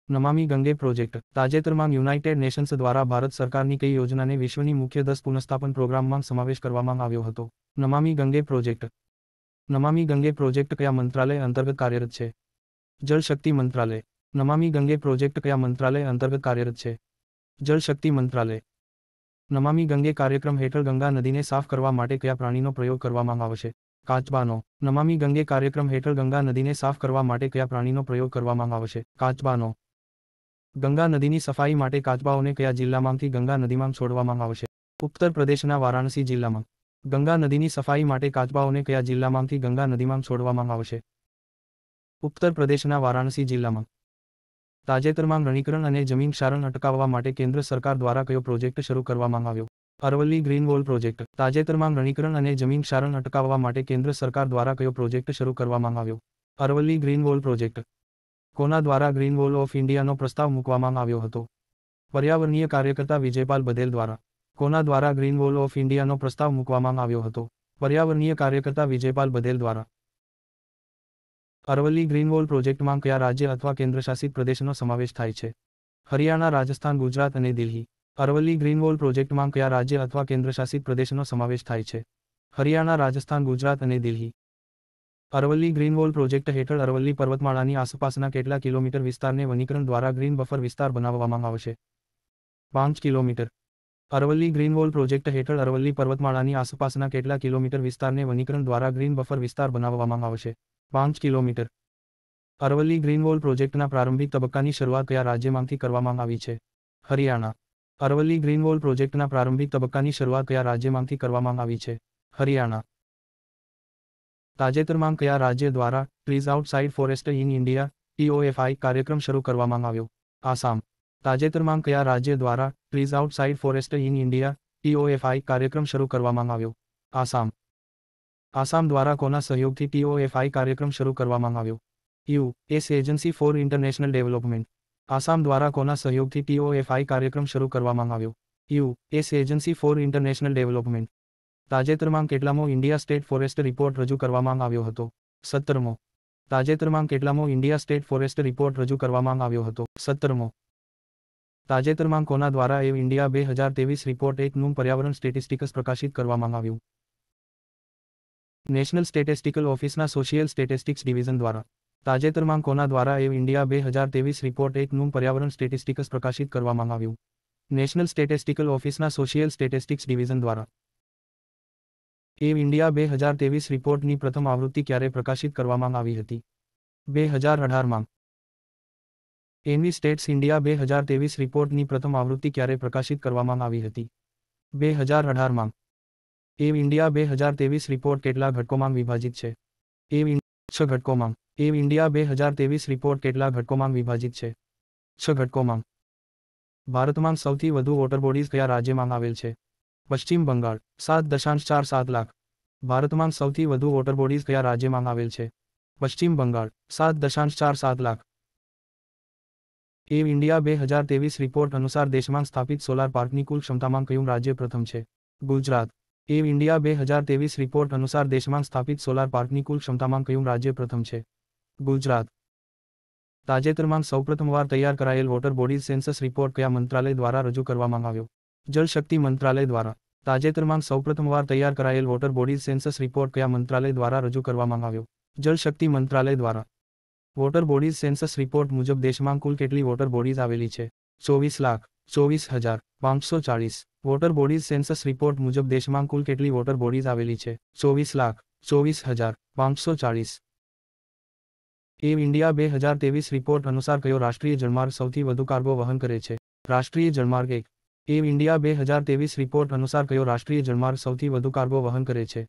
નમામી ગંગે પ્રોજેક્ટ. તાજેતરમાં યુનાઇટેડ નેશન્સ દ્વારા ભારત સરકારની કઈ યોજનાને વિશ્વની મુખ્ય 10 પુનઃસ્થાપન પ્રોગ્રામમાં સમાવેશ કરવામાં આવ્યો હતો? નમામી ગંગે પ્રોજેક્ટ. નમામી ગંગે પ્રોજેક્ટ કયા મંત્રાલય અંતર્ગત કાર્યરત છે? જળ શક્તિ મંત્રાલય. નમામી ગંગે પ્રોજેક્ટ કયા મંત્રાલય અંતર્ગત કાર્યરત છે? જળ શક્તિ મંત્રાલય. નમામી ગંગે કાર્યક્રમ હેઠળ ગંગા નદીને સાફ કરવા માટે કયા પ્રાણીનો પ્રયોગ કરવામાં આવશે? કાચબાનો. નમામી ગંગે કાર્યક્રમ હેઠળ ગંગા નદીને સાફ કરવા માટે કયા પ્રાણીનો પ્રયોગ કરવામાં આવશે? કાચબાનો. ગંગા નદીની સફાઈ માટે કાચબાઓને કયા જિલ્લામાંથી ગંગા નદીમાં છોડવામાં આવશે? ઉત્તર પ્રદેશના વારાણસી જિલ્લામાં. ગંગા નદીની સફાઈ માટે કાચબાઓને કયા જિલ્લામાંથી ગંગા નદીમાં છોડવામાં આવશે? ઉત્તર પ્રદેશના વારાણસી જિલ્લામાં. તાજેતરમાં રણીકરણ અને જમીન ક્ષારણ અટકાવવા માટે કેન્દ્ર સરકાર દ્વારા કયો પ્રોજેક્ટ શરૂ કરવામાં આવ્યો? Aravalli green wall project. તાજેતરમાં રણીકરણ અને જમીન ક્ષારણ અટકાવવા માટે કેન્દ્ર સરકાર દ્વારા કયો પ્રોજેક્ટ શરૂ કરવામાં આવ્યો? Aravalli green wall project. કોના દ્વારા ગ્રીન વોલ ઓફ ઇન્ડિયાનો પ્રસ્તાવ મૂકવામાં આવ્યો હતો? પર્યાવરણીય કાર્યકર્તા વિજયપાલ બધેલ દ્વારા. કોના દ્વારા ગ્રીન વોલ ઓફ ઇન્ડિયાનો પ્રસ્તાવ મૂકવામાં આવ્યો હતો? पर्यावरणीय कार्यकर्ता विजयपाल बधेल द्वारा। અરવલ્લી ગ્રીન વોલ પ્રોજેક્ટમાં કયા રાજ્ય અથવા કેન્દ્રશાસિત પ્રદેશનો સમાવેશ થાય છે? હરિયાણા, રાજસ્થાન, ગુજરાત અને દિલ્હી. અરવલ્લી ગ્રીન વોલ પ્રોજેક્ટમાં કયા રાજ્ય અથવા કેન્દ્રશાસિત પ્રદેશનો સમાવેશ થાય છે? હરિયાણા, રાજસ્થાન, ગુજરાત અને Delhi. Aravalli green wall project હેઠળ અરવલ્લી પર્વતમાળાની આસપાસના કેટલા કિલોમીટર વિસ્તારને વનીકરણ દ્વારા ગ્રીન બફર વિસ્તાર બનાવવામાં આવશે? 5 kilometre. Aravalli green wall project હેઠળ અરવલ્લી પર્વતમાળાની આસપાસના કેટલા કિલોમીટર વિસ્તારને વનીકરણ દ્વારા ગ્રીન બફર વિસ્તાર બનાવવામાં આવશે? 5 કિલોમીટર. અરવલ્લી ગ્રીન વોલ પ્રોજેક્ટના પ્રારંભિક તબક્કાની શરૂઆત કયા રાજ્યમાંથી કરવામાં આવી છે? હરિયાણા. અરવલ્લી ગ્રીન વોલ પ્રોજેક્ટના પ્રારંભિક તબક્કાની શરૂઆત કયા રાજ્યમાંથી કરવામાં આવી છે? હરિયાણા. તાજેતરમાં કયા રાજ્ય દ્વારા trees outside forest in India TOFI કાર્યક્રમ શરૂ કરવામાં આવ્યો? આસામ. તાજેતરમાં કયા રાજ્ય દ્વારા trees outside forest in India TOFI કાર્યક્રમ શરૂ કરવામાં આવ્યો? આસામ. આસામ દ્વારા કોના સહયોગથી TOFI કાર્યક્રમ શરૂ કરવામાં આવ્યો? US agency four international development. Assam દ્વારા કોના સહયોગથી TOFI કાર્યક્રમ શરૂ કરવામાં આવ્યો? US agency four international development. તાજેતરમાં કેટલામો ઇન્ડિયા સ્ટેટ ફોરેસ્ટ રિપોર્ટ રજૂ કરવામાં આવ્યો હતો? 17મો. તાજેતરમાં કેટલામો ઇન્ડિયા સ્ટેટ ફોરેસ્ટ રિપોર્ટ રજૂ કરવામાં આવ્યો હતો? 17મો. તાજેતરમાં કોના દ્વારા એવ ઇન્ડિયા 2023 રિપોર્ટ 1નું પર્યાવરણ સ્ટેટિસ્ટિક્સ પ્રકાશિત કરવામાં આવ્યું? નેશનલ સ્ટેટિસ્ટિકલ ઓફિસના સોશિયલ સ્ટેટિસ્ટિક્સ ડિવિઝન દ્વારા. તાજેતરમાં કોના દ્વારા એવ ઇન્ડિયા 2023 રિપોર્ટ 1નું પર્યાવરણ સ્ટેટિસ્ટિક્સ પ્રકાશિત કરવામાં આવ્યું? નેશનલ સ્ટેટિસ્ટિકલ ઓફિસના સોશિયલ સ્ટેટિસ્ટિક્સ ડિવિઝન દ્વારા. એવ ઇન્ડિયા 2023 રિપોર્ટની પ્રથમ આવૃત્તિ ક્યારે પ્રકાશિત કરવામાં આવી હતી? 2018માં. એનવી સ્ટેટ્સ ઇન્ડિયા 2023 રિપોર્ટની પ્રથમ આવૃત્તિ ક્યારે પ્રકાશિત કરવામાં આવી હતી? 2018માં. એવ ઇન્ડિયા 2023 રિપોર્ટ કેટલા ઘટકોમાં વિભાજિત છે? 6 ઘટકોમાં. એવ ઇન્ડિયા 2023 રિપોર્ટ કેટલા ઘટકોમાં વિભાજિત છે? 6 ઘટકોમાં. ભારતમાં સૌથી વધુ વોટર બોડીઝ કયા રાજ્યમાં આવેલ છે? પશ્ચિમ બંગાળ. 7.47 લાખ. ભારતમાં સૌથી વધુ વોટર બોડીઝ કયા રાજ્યમાં આવેલ છે? પશ્ચિમ બંગાળ. 7.47 લાખ. એવ ઇન્ડિયા 2023 રિપોર્ટ અનુસાર દેશમાં સ્થાપિત સોલાર પાર્કની કુલ ક્ષમતામાં કયું રાજ્ય પ્રથમ છે? ગુજરાત. એવ ઇન્ડિયા 2023 રિપોર્ટ અનુસાર દેશમાં સ્થાપિત સોલાર પાર્કની કુલ ક્ષમતામાં કયું રાજ્ય પ્રથમ છે? ગુજરાત. તાજેતરમાં સૌપ્રથમવાર તૈયાર કરાયેલ વોટર બોડીઝ સેન્સસ રિપોર્ટ કયા મંત્રાલય દ્વારા રજૂ કરવામાં આવ્યો? જળ શક્તિ મંત્રાલય દ્વારા. તાજેતરમાં સૌપ્રથમવાર તૈયાર કરાયેલ વોટર બોડીઝ સેન્સસ રિપોર્ટ કયા મંત્રાલય દ્વારા રજૂ કરવામાં આવ્યો? જળ શક્તિ મંત્રાલય દ્વારા. વોટર બોડીઝ સેન્સસ રિપોર્ટ મુજબ દેશમાં કુલ કેટલી વોટર બોડીઝ આવેલી છે? 24,24,540. વોટર બોડીઝ સેન્સસ રિપોર્ટ મુજબ દેશમાં કુલ કેટલી વોટર બોડીઝ આવેલી છે? 24,24,540. એવ ઇન્ડિયા 2023 રિપોર્ટ અનુસાર કયો રાષ્ટ્રીય જળમાર્ગ સૌથી વધુ કાર્ગો વહન કરે છે? રાષ્ટ્રીય જળમાર્ગ 1. એવ ઇન્ડિયા 2023 રિપોર્ટ અનુસાર કયો રાષ્ટ્રીય જળમાર્ગ સૌથી વધુ કાર્ગો વહન કરે છે?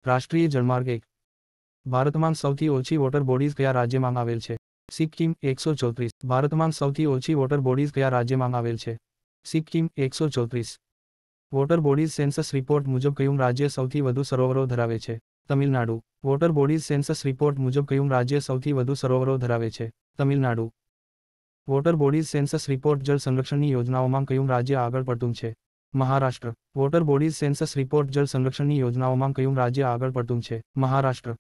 રાષ્ટ્રીય જળમાર્ગ 1. ભારતમાં સૌથી ઓછી વોટર બોડીઝ કયા રાજ્યમાં આવેલ છે? સિક્કિમ 134. ભારતમાં સૌથી ઓછી વોટર બોડીઝ કયા રાજ્યમાં આવેલ છે? Sikkim 134. Water bodies census report મુજબ કયું રાજ્ય સૌથી વધુ સરોવરો ધરાવે છે? Tamil Nadu. Water bodies census report મુજબ કયું રાજ્ય સૌથી વધુ સરોવરો ધરાવે છે? Tamil Nadu. Water bodies census report જળ સંરક્ષણની યોજનાઓમાં કયું રાજ્ય આગળ પડતું છે? Maharashtra. Water bodies census report જળ સંરક્ષણની યોજનાઓમાં કયું રાજ્ય આગળ પડતું છે? મહારાષ્ટ્ર.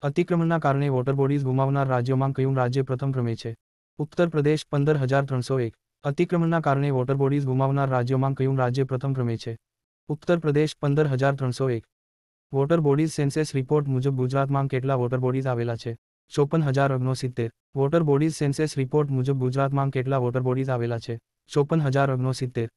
અતિક્રમણના કારણે વોટર બોડીઝ ગુમાવનાર રાજ્યોમાં કયું રાજ્ય પ્રથમ ક્રમે છે? ઉત્તર પ્રદેશ 15,301. અતિક્રમણના કારણે વોટર બોડીઝ ગુમાવનાર રાજ્યોમાં કયું રાજ્ય પ્રથમ ક્રમે છે? Uttar Pradesh 15,301. Water bodies census report મુજબ ગુજરાતમાં કેટલા વોટર બોડીઝ આવેલા છે? 54,069. વોટર બોડીઝ સેન્સસ રિપોર્ટ મુજબ ગુજરાતમાં કેટલા વોટર બોડીઝ આવેલા છે? 54,069.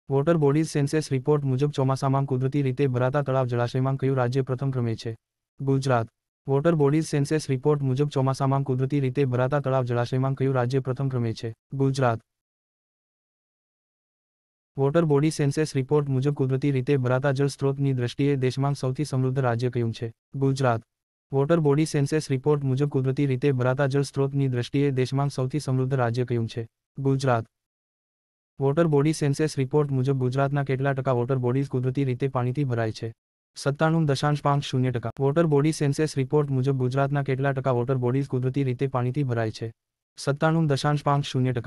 વોટર બોડીઝ સેન્સસ રિપોર્ટ મુજબ ચોમાસામાં કુદરતી રીતે ભરાતા તળાવ જળાશયમાં કયું રાજ્ય પ્રથમ ક્રમે છે? Gujarat. Water bodies census report મુજબ ચોમાસામાં કુદરતી રીતે ભરાતા તળાવ જળાશયમાં કયું રાજ્ય પ્રથમ ક્રમે છે? Gujarat. Water body census report મુજબ કુદરતી રીતે ભરાતા જળ સ્ત્રોતની દ્રષ્ટિએ દેશમાં સૌથી સમૃદ્ધ રાજ્ય કયું છે? Gujarat. Water body census report મુજબ કુદરતી રીતે ભરાતા જળ સ્ત્રોતની દ્રષ્ટિએ દેશમાં સૌથી સમૃદ્ધ રાજ્ય કયું છે? Gujarat. Water body census report મુજબ ગુજરાતના કેટલા ટકા વોટર બોડીઝ કુદરતી રીતે પાણીથી ભરાય છે? 97.50%. વોટર બોડી સેન્સસ રિપોર્ટ મુજબ ગુજરાતના કેટલા ટકા વોટર બોડીઝ કુદરતી રીતે પાણીથી ભરાય છે? 97.50%.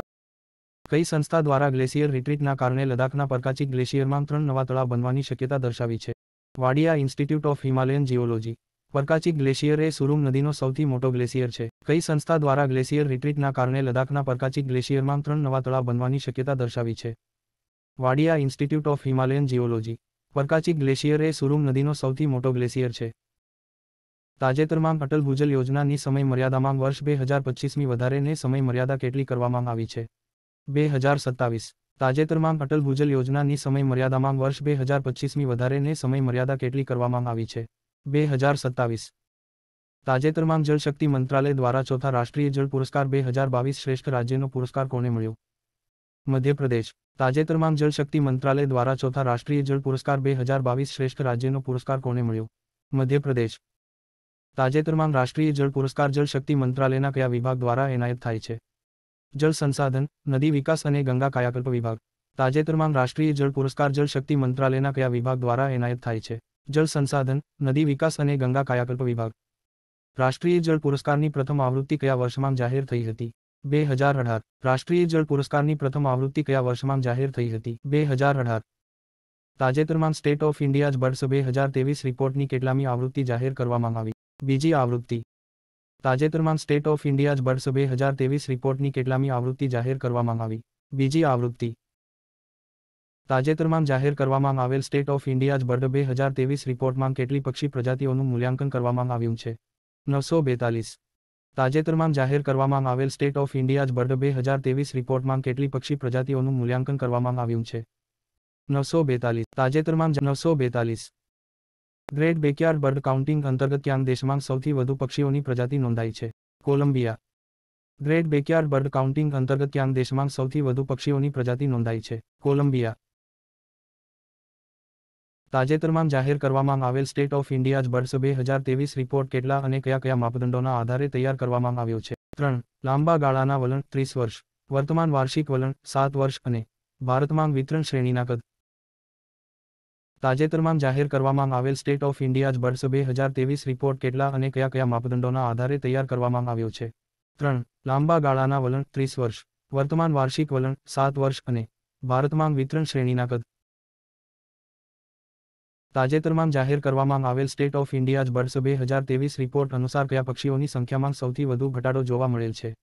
કઈ સંસ્થા દ્વારા ગ્લેશિયર રિટ્રીટના કારણે લદ્દાખના પરકાચી ગ્લેશિયરમાં 3 નવા તળાવ બનવાની શક્યતા દર્શાવી છે? Wadia institute of Himalayan geology. Parkachik glacier એ સુરુમ નદીનો સૌથી મોટો ગ્લેશિયર છે. કઈ સંસ્થા દ્વારા ગ્લેશિયર રિટ્રીટના કારણે લદ્દાખના પરકાચી ગ્લેશિયરમાં 3 નવા તળાવ બનવાની શક્યતા દર્શાવી છે? Wadia institute of Himalayan geology. Parkachik glacier એ સુરુમ નદીનો સૌથી મોટો ગ્લેશિયર છે. તાજેતરમાં અટલ ભૂજલ યોજનાની સમય મર્યાદામાં વર્ષ 2025ની વધારેને સમય મર્યાદા કેટલી કરવામાં આવી છે? 2027. તાજેતરમાં અટલ ભૂજલ યોજનાની સમય મર્યાદામાં વર્ષ 2025ની વધારેને સમય મર્યાદા કેટલી કરવામાં આવી છે? 2027. તાજેતરમાં જળશક્તિ મંત્રાલય દ્વારા ચોથા રાષ્ટ્રીય જળ પુરસ્કાર 2022 શ્રેષ્ઠ રાજ્યનો પુરસ્કાર કોને મળ્યો? મધ્યપ્રદેશ. તાજેતરમાં જળશક્તિ મંત્રાલય દ્વારા ચોથા રાષ્ટ્રીય જળ પુરસ્કાર 2022 શ્રેષ્ઠ રાજ્યનો પુરસ્કાર કોને મળ્યો? મધ્યપ્રદેશ. તાજેતરમાં રાષ્ટ્રીય જળ પુરસ્કાર જળશક્તિ મંત્રાલયના કયા વિભાગ દ્વારા એનાયત થાય છે? જળ સંસાધન, નદી વિકાસ અને ગંગા કાયાકલ્પ વિભાગ. તાજેતરમાં રાષ્ટ્રીય જળ પુરસ્કાર જળશક્તિ મંત્રાલયના કયા વિભાગ દ્વારા એનાયત થાય છે? જળ સંસાધન, નદી વિકાસ અને ગંગા કાયાકલ્પ વિભાગ. રાષ્ટ્રીય જળ પુરસ્કારની પ્રથમ આવૃત્તિ કયા વર્ષમાં જાહેર થઈ હતી? 2018. રાષ્ટ્રીય જળ પુરસ્કારની પ્રથમ આવૃત્તિ કયા વર્ષમાં જાહેર થઈ હતી? 2018. તાજેતરમાં સ્ટેટ ઓફ ઇન્ડિયાઝ બર્ડ્સ 2023 રિપોર્ટની કેટલામી આવૃત્તિ જાહેર કરવામાં આવી? બીજી આવૃત્તિ. તાજેતરમાં સ્ટેટ ઓફ ઇન્ડિયાઝ બર્ડ્સ 2023 રિપોર્ટની કેટલામી આવૃત્તિ જાહેર કરવામાં આવી? બીજી આવૃત્તિ. તાજેતરમાં જાહેર કરવામાં આવેલ સ્ટેટ ઓફ ઇન્ડિયાઝ બર્ડ 2023 રિપોર્ટમાં કેટલી પક્ષી પ્રજાતિઓનું મૂલ્યાંકન કરવામાં આવ્યું છે? 942. તાજેતરમાં જાહેર કરવામાં આવેલ સ્ટેટ ઓફ ઇન્ડિયાઝ બર્ડ 2023 રિપોર્ટમાં કેટલી પક્ષી પ્રજાતિઓનું મૂલ્યાંકન કરવામાં આવ્યું છે? 942. તાજેતરમાં 942. ગ્રેટ બેકયાર્ડ બર્ડ કાઉન્ટિંગ અંતર્ગત ક્યાં દેશમાં સૌથી વધુ પક્ષીઓની પ્રજાતિ નોંધાઈ છે? Columbia. Great backyard bird counting અંતર્ગત ક્યાં દેશમાં સૌથી વધુ પક્ષીઓની પ્રજાતિ નોંધાઈ છે? કોલંબિયા. તાજેતરમાં જાહેર કરવામાં આવેલ state of India's birds 2023 report કેટલા અને કયા કયા માપદંડોના આધારે તૈયાર કરવામાં આવ્યો છે? 3. લાંબા ગાળાના વલણ 30 વર્ષ, વર્તમાન વાર્ષિક વલણ 7 વર્ષ અને ભારતમાં વિતરણ શ્રેણીના કદ. તાજેતરમાં જાહેર કરવામાં આવેલ state of India's birds 2023 report કેટલા અને કયા કયા માપદંડોના આધારે તૈયાર કરવામાં આવ્યો છે? 3. લાંબા ગાળાના વલણ 30 વર્ષ, વર્તમાન વાર્ષિક વલણ 7 વર્ષ અને ભારતમાં વિતરણ શ્રેણીના કદ. તાજેતરમાં જાહેર કરવામાં આવેલ state of India's birds 2023 report અનુસાર કયા પક્ષીઓની સંખ્યામાં સૌથી વધુ ઘટાડો જોવા મળેલ છે?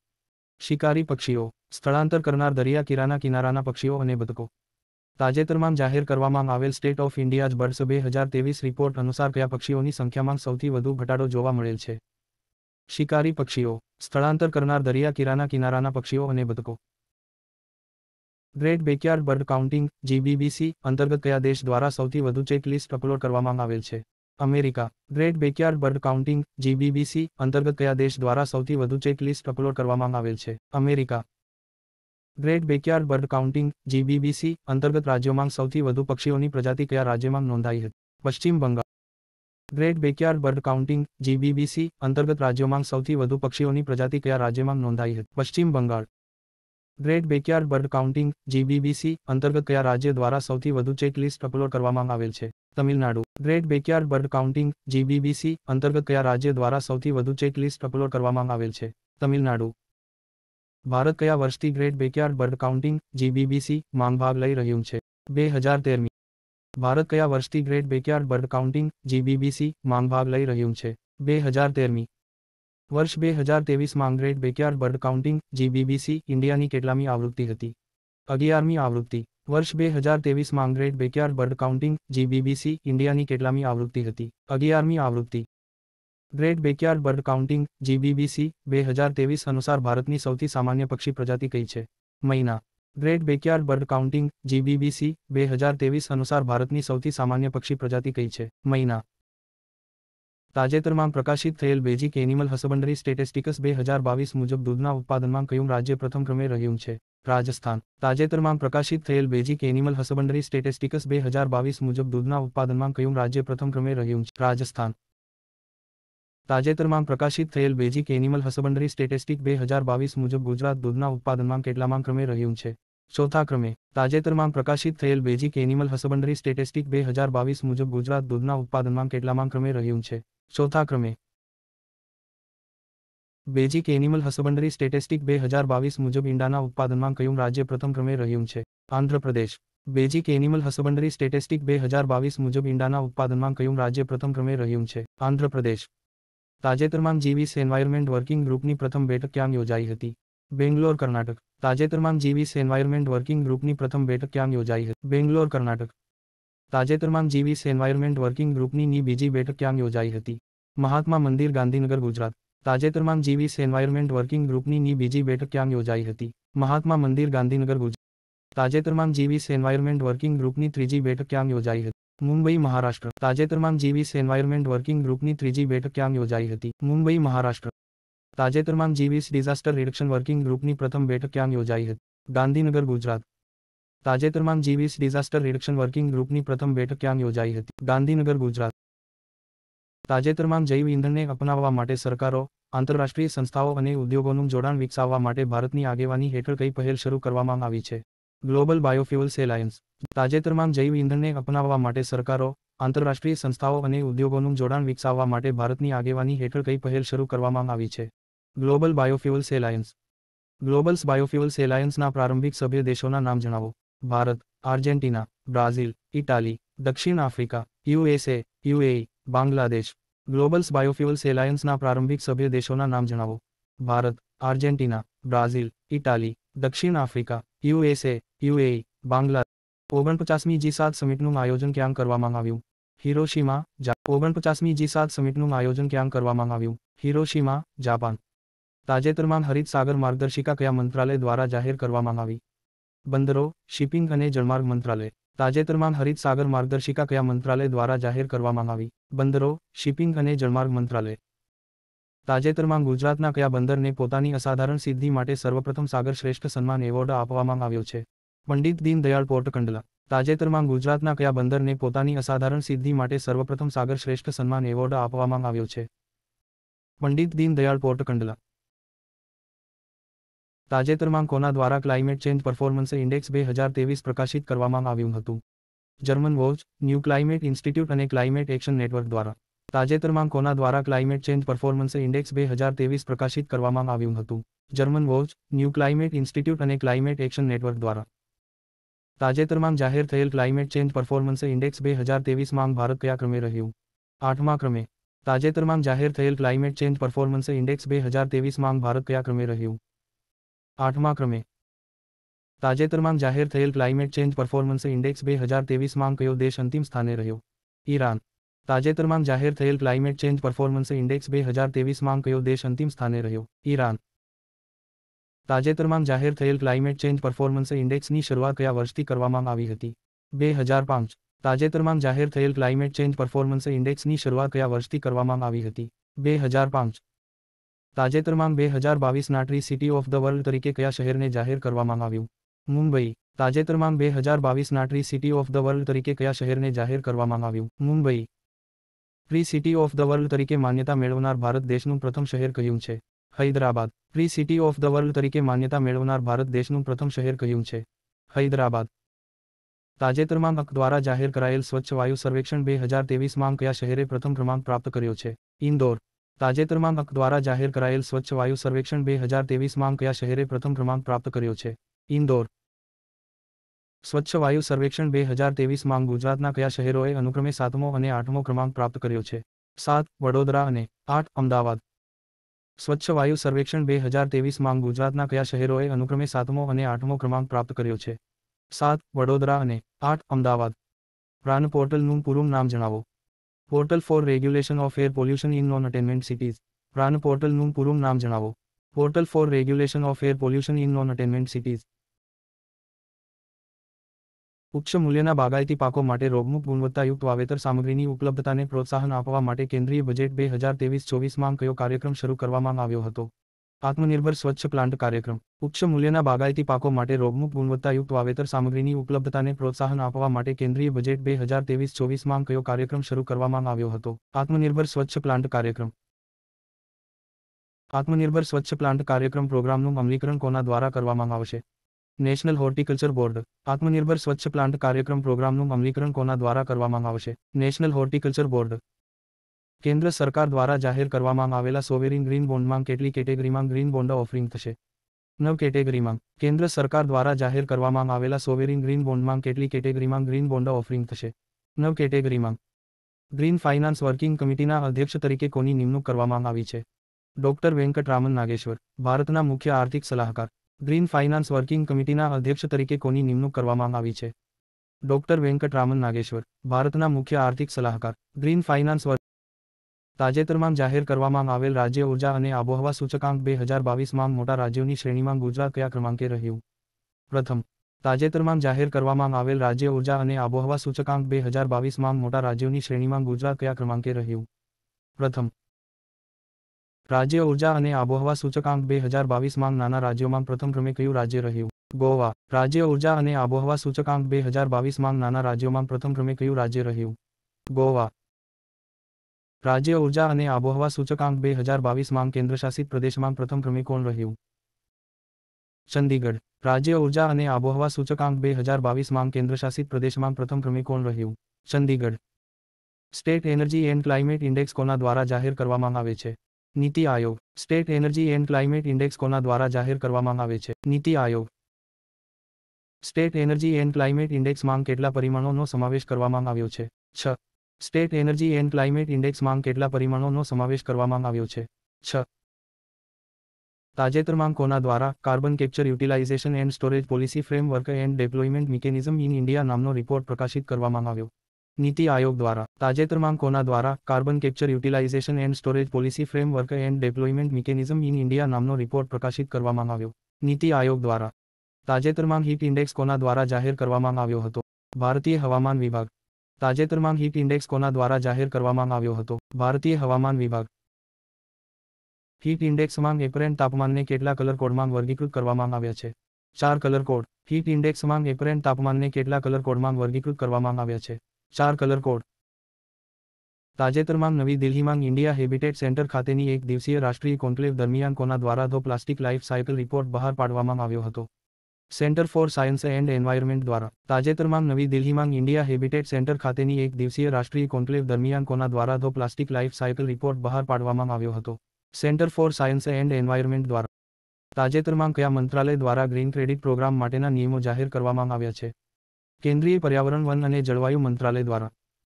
શિકારી પક્ષીઓ, સ્થળાંતર કરનાર દરિયા કિનારાના પક્ષીઓ અને બતકો. તાજેતરમાં જાહેર કરવામાં આવેલ state of India's birds 2023 report અનુસાર કયા પક્ષીઓની સંખ્યામાં સૌથી વધુ ઘટાડો જોવા મળેલ છે? શિકારી પક્ષીઓ, સ્થળાંતર કરનાર દરિયા કિનારાના પક્ષીઓ અને બતકો. Great backyard bird counting GBBC અંતર્ગત કયા દેશ દ્વારા સૌથી વધુ ચેકલિસ્ટ અપલોડ કરવામાં આવેલ છે? America. Great backyard bird counting GBBC અંતર્ગત કયા દેશ દ્વારા સૌથી વધુ ચેકલિસ્ટ અપલોડ કરવામાં આવેલ છે? America. Great backyard bird counting GBBC અંતર્ગત રાજ્યોમાં સૌથી વધુ પક્ષીઓની પ્રજાતિ કયા રાજ્યમાં નોંધાઈ હતી? Paschim Bangal. Great backyard bird counting GBBC અંતર્ગત રાજ્યોમાં સૌથી વધુ પક્ષીઓની પ્રજાતિ કયા રાજ્યમાં નોંધાઈ હતી? Paschim Bangal. Great backyard bird counting GBBC અંતર્ગત કયા રાજ્ય દ્વારા સૌથી વધુ ચેકલિસ્ટ અપલોડ કરવામાં આવેલ છે? Tamil Nadu. Great backyard bird counting GBBC અંતર્ગત કયા રાજ્ય દ્વારા સૌથી વધુ ચેકલિસ્ટ અપલોડ કરવામાં આવેલ છે? તમિલનાડુ. ભારત કયા વર્ષથી great backyard bird counting GBBC માં ભાગ લઈ રહ્યું છે? 2013. ભારત કયા વર્ષથી great backyard bird counting GBBC માં ભાગ લઈ રહ્યું છે? 2013. વર્ષ 2023માં great backyard bird counting GBBC ઇન્ડિયાની કેટલામી આવૃત્તિ હતી? 11મી આવૃત્તિ. વર્ષ 2023માં great backyard bird counting GBBC ઇન્ડિયાની કેટલામી આવૃત્તિ હતી? 11મી આવૃત્તિ. Great backyard bird counting GBBC 2023 અનુસાર ભારતની સૌથી સામાન્ય પક્ષી પ્રજાતિ કઈ છે? Myna. Great backyard bird counting GBBC 2023 અનુસાર ભારતની સૌથી સામાન્ય પક્ષી પ્રજાતિ કઈ છે? મૈના. તાજેતરમાં પ્રકાશિત થયેલ બેઝિક એનિમલ હસબન્ડરી સ્ટેટિસ્ટિક્સ 2022 મુજબ દૂધના ઉત્પાદનમાં કયું રાજ્ય પ્રથમ ક્રમે રહ્યું છે? રાજસ્થાન. તાજેતરમાં પ્રકાશિત થયેલ બેઝિક એનિમલ હસબન્ડરી સ્ટેટિસ્ટિક્સ 2022 મુજબ દૂધના ઉત્પાદનમાં કયું રાજ્ય પ્રથમ ક્રમે રહ્યું છે? રાજસ્થાન. તાજેતરમાં પ્રકાશિત થયેલ બેઝિક એનિમલ હસબન્ડરી સ્ટેટિસ્ટિક 2022 મુજબ ગુજરાત દૂધના ઉત્પાદનમાં કેટલામાં ક્રમે રહ્યું છે? ચોથા ક્રમે. તાજેતરમાં પ્રકાશિત થયેલ બેઝિક એનિમલ હસબન્ડરી સ્ટેટિસ્ટિક 2022 મુજબ ગુજરાત દૂધના ઉત્પાદનમાં કેટલામાં ક્રમે રહ્યું છે? ચોથા ક્રમે. બેઝિક એનિમલ હસબન્ડરી સ્ટેટિસ્ટિક 2022 મુજબ ઈંડાના ઉત્પાદનમાં કયું રાજ્ય પ્રથમ ક્રમે રહ્યું છે? Andhra Pradesh. Basic animal husbandry statistic 2022 મુજબ ઈંડાના ઉત્પાદનમાં કયું રાજ્ય પ્રથમ ક્રમે રહ્યું છે? આંધ્રપ્રદેશ. તાજેતરમાં જીવીસ એન્વાયરમેન્ટ વર્કિંગ ગ્રુપની પ્રથમ બેઠક ક્યાં યોજાઈ હતી? બેંગ્લોર, કર્ણાટક. તાજેતરમાં જીવીસ એન્વાયરમેન્ટ વર્કિંગ ગ્રુપની પ્રથમ બેઠક ક્યાં યોજાઈ હતી? બેંગ્લોર, કર્ણાટક. તાજેતરમાં જીવીસ એન્વાયરમેન્ટ વર્કિંગ ગ્રુપની બીજી બેઠક ક્યાં યોજાઈ હતી? મહાત્મા મંદિર, ગાંધીનગર, ગુજરાત. તાજેતરમાં જીવીસ એન્વાયરમેન્ટ વર્કિંગ ગ્રુપની બીજી બેઠક ક્યાં યોજાઈ હતી? મહાત્મા મંદિર, ગાંધીનગર, ગુજરાત. તાજેતરમાં જીવીસ એન્વાયરમેન્ટ વર્કિંગ ગ્રુપની ત્રીજી બેઠક ક્યાં યોજાઈ હતી? મુંબઈ, મહારાષ્ટ્ર. તાજેતરમાં જીવીસ એન્વાયરમેન્ટ વર્કિંગ ગ્રુપની ત્રીજી બેઠક ક્યાં યોજાઈ હતી? મુંબઈ, મહારાષ્ટ્ર. તાજેતરમાં જીવીસ ડિઝાસ્ટર રિડક્શન વર્કિંગ ગ્રુપની પ્રથમ બેઠક ક્યાં યોજાઈ હતી? ગાંધીનગર, ગુજરાત. તાજેતરમાં જીવીસ ડિઝાસ્ટર રિડક્શન વર્કિંગ ગ્રુપની પ્રથમ બેઠક ક્યાં યોજાઈ હતી? ગાંધીનગર, ગુજરાત. તાજેતરમાં જૈવ ઇંધણને અપનાવવા માટે સરકારો, આંતરરાષ્ટ્રીય સંસ્થાઓ અને ઉદ્યોગોનું જોડાણ વિકસાવવા માટે ભારતની આગેવાની હેઠળ કઈ પહેલ શરૂ કરવામાં આવી છે? Global biofuels alliance. તાજેતરમાં જૈવ ઇંધણને અપનાવવા માટે સરકારો, આંતરરાષ્ટ્રીય સંસ્થાઓ અને ઉદ્યોગોનું જોડાણ વિકસાવવા માટે ભારતની આગેવાની હેઠળ કઈ પહેલ શરૂ કરવામાં આવી છે? Global biofuels alliance. ગ્લોબલ્સ બાયોફ્યુઅલ્સ એલાયન્સના પ્રારંભિક સભ્ય દેશોના નામ જણાવો. ભારત, આર્જેન્ટિના, બ્રાઝિલ, ઇટાલી, દક્ષિણ Africa, USA, UAE, Bangladesh. Globals biofuels એલાયન્સના પ્રારંભિક સભ્ય દેશોના નામ જણાવો. ભારત, આર્જેન્ટિના, બ્રાઝિલ, ઇટાલી, દક્ષિણ આફ્રિકા, USA, UAE, બાંગ્લાદેશ. 49મી G7 સમિટનું આયોજન ક્યાં કરવામાં આવ્યું? Hiroshima, Japan. 49મી G7 સમિટનું આયોજન ક્યાં કરવામાં આવ્યું? Hiroshima, Japan. તાજેતરમાં હરિત સાગર માર્ગદર્શિકા કયા મંત્રાલય દ્વારા જાહેર કરવામાં આવી? બંદરો, શિપિંગ અને જળમાર્ગ મંત્રાલય. તાજેતરમાં હરિત સાગર માર્ગદર્શિકા કયા મંત્રાલય દ્વારા જાહેર કરવામાં આવી? બંદરો, શિપિંગ અને જળમાર્ગ મંત્રાલય. તાજેતરમાં ગુજરાતના કયા બંદરને પોતાની અસાધારણ સિદ્ધિ માટે સર્વપ્રથમ સાગર શ્રેષ્ઠ સન્માન એવોર્ડ આપવામાં આવ્યો છે? પંડિત દીનદયાળ પોર્ટ કંડલા. તાજેતરમાં ગુજરાતના કયા બંદરને પોતાની અસાધારણ સિદ્ધિ માટે સર્વપ્રથમ સાગર શ્રેષ્ઠ સન્માન એવોર્ડ આપવામાં આવ્યો છે? પંડિત દીનદયાળ પોર્ટ કંડલા. તાજેતરમાં કોના દ્વારા ક્લાઇમેટ ચેન્જ પરફોર્મન્સ ઇન્ડેક્સ 2023 પ્રકાશિત કરવામાં આવ્યું હતું? German watch, new climate institute અને ક્લાઇમેટ એક્શન નેટવર્ક દ્વારા. તાજેતરમાં કોના દ્વારા ક્લાઇમેટ ચેન્જ પરફોર્મન્સ ઇન્ડેક્સ 2023 પ્રકાશિત કરવામાં આવ્યું હતું? German watch, new climate institute અને ક્લાઇમેટ એક્શન નેટવર્ક દ્વારા. તાજેતરમાં જાહેર થયેલ ક્લાઇમેટ ચેન્જ પરફોર્મન્સ ઇન્ડેક્સ 2023માં ભારત કયા ક્રમે રહ્યું? 8મા ક્રમે. તાજેતરમાં જાહેર થયેલ ક્લાઇમેટ ચેન્જ પરફોર્મન્સ ઇન્ડેક્સ 2023માં ભારત કયા ક્રમે રહ્યું? 8મા ક્રમે. તાજેતરમાં જાહેર થયેલ ક્લાઇમેટ ચેન્જ પરફોર્મન્સ ઇન્ડેક્સ 2023માં કયો દેશ અંતિમ સ્થાને રહ્યો? ઈરાન. તાજેતરમાં જાહેર થયેલ ક્લાઇમેટ ચેન્જ પરફોર્મન્સ ઇન્ડેક્સ 2023માં કયો દેશ અંતિમ સ્થાને રહ્યો? ઈરાન. તાજેતરમાં જાહેર થયેલ ક્લાઇમેટ ચેન્જ પરફોર્મન્સ ઇન્ડેક્સની શરૂઆત કયા વર્ષથી કરવામાં આવી હતી? 2005. તાજેતરમાં જાહેર થયેલ ક્લાઇમેટ ચેન્જ પરફોર્મન્સ ઇન્ડેક્સની શરૂઆત કયા વર્ષથી કરવામાં આવી હતી? 2005. તાજેતરમાં 2022ના tree city of the world તરીકે કયા શહેરને જાહેર કરવામાં આવ્યું? મુંબઈ. તાજેતરમાં 2022ના tree city of the world તરીકે કયા શહેરને જાહેર કરવામાં આવ્યું? Mumbai. Tree city of the world તરીકે માન્યતા મેળવનાર ભારત દેશનું પ્રથમ શહેર કયું છે? Hyderabad. Tree city of the world તરીકે માન્યતા મેળવનાર ભારત દેશનું પ્રથમ શહેર કયું છે? હૈદરાબાદ. તાજેતરમાં અક દ્વારા જાહેર કરાયેલ સ્વચ્છ વાયુ સર્વેક્ષણ 2023માં કયા શહેરે પ્રથમ ક્રમાંક પ્રાપ્ત કર્યો છે? ઇન્દોર. તાજેતરમાં અક દ્વારા જાહેર કરાયેલ સ્વચ્છ વાયુ સર્વેક્ષણ 2023માં કયા શહેરે પ્રથમ ક્રમાંક પ્રાપ્ત કર્યો છે? ઇન્દોર. સ્વચ્છ વાયુ સર્વેક્ષણ 2023માં ગુજરાતના કયા શહેરોએ અનુક્રમે 7મો અને 8મો ક્રમાંક પ્રાપ્ત કર્યો છે? 7, વડોદરા અને 8, અમદાવાદ. સ્વચ્છ વાયુ સર્વેક્ષણ 2023માં ગુજરાતના કયા શહેરોએ અનુક્રમે 7મો અને 8મો ક્રમાંક પ્રાપ્ત કર્યો છે? 7, વડોદરા અને 8, અમદાવાદ. પ્રાન પોર્ટલનું પૂરું નામ જણાવો. Portal for regulation of air pollution in non attainment cities. PRANA પોર્ટલનું પૂરું નામ જણાવો. Portal for regulation of air pollution in non attainment cities. ઉચ્ચ મૂલ્યના બાગાયતી પાકો માટે રોગમુક્ત ગુણવત્તાયુક્ત વાવેતર સામગ્રીની ઉપલબ્ધતાને પ્રોત્સાહન આપવા માટે કેન્દ્રીય બજેટ 2023-24માં કયો કાર્યક્રમ શરૂ કરવામાં આવ્યો હતો? આત્મનિર્ભર સ્વચ્છ પ્લાન્ટ કાર્યક્રમ. ઉચ્ચ મૂલ્યના બાગાયતી પાકો માટે રોગમુક્ત ગુણવત્તાયુક્ત વાવેતર સામગ્રીની ઉપલબ્ધતાને પ્રોત્સાહન આપવા માટે કેન્દ્રીય બજેટ 2023-24માં કયો કાર્યક્રમ શરૂ કરવામાં આવ્યો હતો? આત્મનિર્ભર સ્વચ્છ પ્લાન્ટ કાર્યક્રમ. આત્મનિર્ભર સ્વચ્છ પ્લાન્ટ કાર્યક્રમ પ્રોગ્રામનું અમલીકરણ કોના દ્વારા કરવામાં આવશે? National horticulture board. આત્મનિર્ભર સ્વચ્છ પ્લાન્ટ કાર્યક્રમ પ્રોગ્રામનું અમલીકરણ કોના દ્વારા કરવામાં આવશે? National horticulture board. કેન્દ્ર સરકાર દ્વારા જાહેર કરવામાં આવેલા સોવેરીન ગ્રીન બોન્ડમાં કેટલી કેટેગરીમાં ગ્રીન બોન્ડ ઓફરિંગ થશે? 9 કેટેગરીમાં કેન્દ્ર સરકાર દ્વારા જાહેર કરવામાં આવેલા સોવેરીન ગ્રીન બોન્ડમાં કેટલી કેટેગરીમાં ગ્રીન બોન્ડ ઓફરિંગ થશે? 9 કેટેગરીમાં ગ્રીન ફાઇનાન્સ વર્કિંગ કમિટીના અધ્યક્ષ તરીકે કોની નિમણૂક કરવામાં આવી છે? ડોક્ટર વેંકટરામન નાગેશ્વર, ભારતના મુખ્ય આર્થિક સલાહકાર. ગ્રીન ફાઇનાન્સ વર્કિંગ કમિટીના અધ્યક્ષ તરીકે કોની નિમણૂક કરવામાં આવી છે? ડોક્ટર વેંકટરામન નાગેશ્વર, ભારતના મુખ્ય આર્થિક સલાહકાર. ગ્રીન ફાઇનાન્સ તાજેતરમાં જાહેર કરવામાં આવેલ રાજ્ય ઉર્જા અને આબોહવા સૂચકાંક 2022માં મોટા રાજ્યોની શ્રેણીમાં ગુજરાત કયા ક્રમાંકે રહ્યું? પ્રથમ. તાજેતરમાં જાહેર કરવામાં આવેલ રાજ્ય ઉર્જા અને આબોહવા સૂચકાંક 2022માં મોટા રાજ્યોની શ્રેણીમાં ગુજરાત કયા ક્રમાંકે રહ્યું? પ્રથમ. રાજ્ય ઉર્જા અને આબોહવા સૂચકાંક 2022માં નાના રાજ્યોમાં પ્રથમ ક્રમે કયું રાજ્ય રહ્યું? ગોવા. રાજ્ય ઉર્જા અને આબોહવા સૂચકાંક 2022માં નાના રાજ્યોમાં પ્રથમ ક્રમે કયું રાજ્ય રહ્યું? ગોવા. રાજ્ય ઉર્જા અને આબોહવા સૂચકાંક 2022માં કેન્દ્રશાસિત પ્રદેશમાં પ્રથમ ક્રમે કોણ રહ્યું? ચંદીગઢ. રાજ્ય ઉર્જા અને આબોહવા સૂચકાંક 2022માં કેન્દ્રશાસિત પ્રદેશમાં પ્રથમ ક્રમે કોણ રહ્યું? Chandigarh. State energy and climate index કોના દ્વારા જાહેર કરવામાં આવે છે? NITI Aayog. State energy and climate index કોના દ્વારા જાહેર કરવામાં આવે છે? NITI Aayog. State energy and climate ઇન્ડેક્સમાં કેટલા પરિમાણોનો સમાવેશ કરવામાં આવ્યો છે? 6. સ્ટેટ એનર્જી એન્ડ ક્લાઇમેટ ઇન્ડેક્સમાં કેટલા પરિમાણોનો સમાવેશ કરવામાં આવ્યો છે? 6. તાજેતરમાં કોના દ્વારા carbon capture utilisation and storage policy framework and deployment mechanism in India નામનો રિપોર્ટ પ્રકાશિત કરવામાં આવ્યો? નીતિ આયોગ દ્વારા. તાજેતરમાં કોના દ્વારા carbon capture utilisation and storage policy framework and deployment mechanism in India નામનો રિપોર્ટ પ્રકાશિત કરવામાં આવ્યો? નીતિ આયોગ દ્વારા. તાજેતરમાં હીટ ઇન્ડેક્સ કોના દ્વારા જાહેર કરવામાં આવ્યો હતો? ભારતીય હવામાન વિભાગ. તાજેતરમાં હીટ ઇન્ડેક્સ કોના દ્વારા જાહેર કરવામાં આવ્યો હતો? ભારતીય હવામાન વિભાગ. હીટ ઇન્ડેક્સમાં એપરન્ટ તાપમાનને કેટલા કલર કોડમાં વર્ગીકૃત કરવામાં આવ્યા છે? 4 કલર કોડ. હીટ ઇન્ડેક્સમાં એપરન્ટ તાપમાનને કેટલા કલર કોડમાં વર્ગીકૃત કરવામાં આવ્યા છે? 4 કલર કોડ. તાજેતરમાં નવી દિલ્હીમાં ઇન્ડિયા હેબિટેટ સેન્ટર ખાતેની એક દિવસીય રાષ્ટ્રીય કોન્ક્લેવ દરમિયાન કોના દ્વારા the plastic life cycle report બહાર પાડવામાં આવ્યો હતો? Centre for science and environment દ્વારા. તાજેતરમાં નવી દિલ્હીમાં ઇન્ડિયા હેબિટેટ સેન્ટર ખાતેની એક દિવસીય રાષ્ટ્રીય કોન્ક્લેવ દરમિયાન કોના દ્વારા the plastic life cycle report બહાર પાડવામાં આવ્યો હતો? Centre for science and environment દ્વારા. તાજેતરમાં કયા મંત્રાલય દ્વારા ગ્રીન ક્રેડિટ પ્રોગ્રામ માટેના નિયમો જાહેર કરવામાં આવ્યા છે? કેન્દ્રીય પર્યાવરણ વન અને જળવાયુ મંત્રાલય દ્વારા.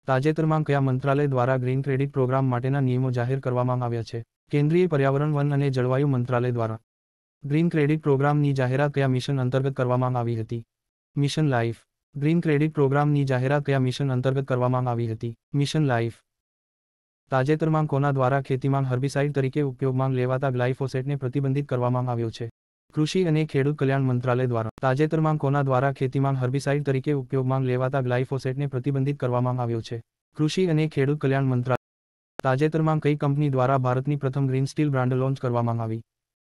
તાજેતરમાં કયા મંત્રાલય દ્વારા ગ્રીન ક્રેડિટ પ્રોગ્રામ માટેના નિયમો જાહેર કરવામાં આવ્યા છે? કેન્દ્રીય પર્યાવરણ વન અને જળવાયુ મંત્રાલય દ્વારા. ગ્રીન ક્રેડિટ પ્રોગ્રામની જાહેરાત કયા મિશન અંતર્ગત કરવામાં આવી હતી? Mission life. ગ્રીન ક્રેડિટ પ્રોગ્રામની જાહેરાત કયા મિશન અંતર્ગત કરવામાં આવી હતી? Mission life. તાજેતરમાં કોના દ્વારા ખેતીમાં હર્બિસાઇડ તરીકે ઉપયોગમાં લેવાતા ગ્લાયફોસેટને પ્રતિબંધિત કરવામાં આવ્યો છે? કૃષિ અને ખેડૂત કલ્યાણ મંત્રાલય દ્વારા. તાજેતરમાં કોના દ્વારા ખેતીમાં હર્બિસાઇડ તરીકે ઉપયોગમાં લેવાતા ગ્લાયફોસેટને પ્રતિબંધિત કરવામાં આવ્યો છે? કૃષિ અને ખેડૂત કલ્યાણ મંત્રાલય. તાજેતરમાં કઈ કંપની દ્વારા ભારતની પ્રથમ ગ્રીન સ્ટીલ બ્રાન્ડ લોન્ચ કરવામાં આવી?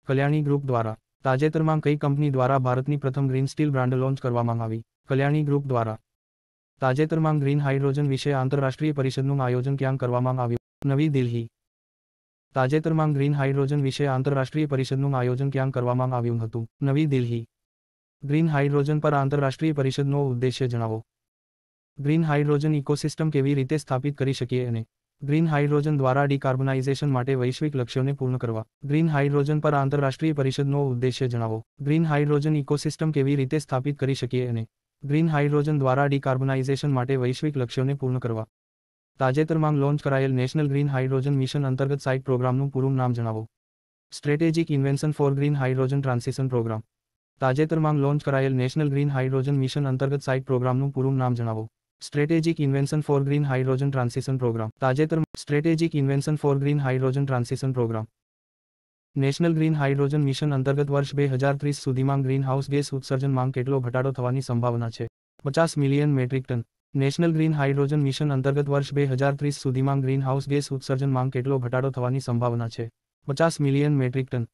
કલ્યાણી ગ્રુપ દ્વારા. તાજેતરમાં કઈ કંપની દ્વારા ભારતની પ્રથમ ગ્રીન સ્ટીલ બ્રાન્ડ લોન્ચ કરવામાં આવી? કલ્યાણી ગ્રુપ દ્વારા. તાજેતરમાં ગ્રીન હાઇડ્રોજન વિશે આંતરરાષ્ટ્રીય પરિષદનું આયોજન ક્યાં કરવામાં આવ્યું? નવી દિલ્હી. તાજેતરમાં ગ્રીન હાઇડ્રોજન વિશે આંતરરાષ્ટ્રીય પરિષદનું આયોજન ક્યાં કરવામાં આવ્યું હતું? નવી દિલ્હી. ગ્રીન હાઇડ્રોજન પર આંતરરાષ્ટ્રીય પરિષદનો ઉદ્દેશ્ય જણાવો. ગ્રીન હાઇડ્રોજન ઇકોસિસ્ટમ કેવી રીતે સ્થાપિત કરી શકીએ અને ગ્રીન હાઇડ્રોજન દ્વારા ડિકાર્બનાઇઝેશન માટે વૈશ્વિક લક્ષ્યોને પૂર્ણ કરવા. ગ્રીન હાઇડ્રોજન પર આંતરરાષ્ટ્રીય પરિષદનો ઉદ્દેશ્ય જણાવો. ગ્રીન હાઇડ્રોજન ઇકોસિસ્ટમ કેવી રીતે સ્થાપિત કરી શકીએ અને ગ્રીન હાઇડ્રોજન દ્વારા ડિકાર્બનાઇઝેશન માટે વૈશ્વિક લક્ષ્યોને પૂર્ણ કરવા. તાજેતરમાં લોન્ચ કરાયેલ નેશનલ ગ્રીન હાઇડ્રોજન મિશન અંતર્ગત સાઇટ પ્રોગ્રામનું પૂરું નામ જણાવો. Strategic invention for green hydrogen transition programme. તાજેતરમાં લોન્ચ કરાયેલ નેશનલ ગ્રીન હાઇડ્રોજન મિશન અંતર્ગત સાઇટ પ્રોગ્રામનું પૂરું નામ જણાવો. Strategic invention for green hydrogen transition programme. તાજેતરમાં strategic invention for green hydrogen transition programme. National green hydrogen mission અંતર્ગત વર્ષ 2030 સુધીમાં ગ્રીનહાઉસ ગેસ ઉત્સર્જનમાં કેટલો ઘટાડો થવાની સંભાવના છે? 50 million metric ton. National green hydrogen mission અંતર્ગત વર્ષ 2030 સુધીમાં ગ્રીનહાઉસ ગેસ ઉત્સર્જનમાં કેટલો ઘટાડો થવાની સંભાવના છે? 50 મિલિયન મેટ્રિક ટન.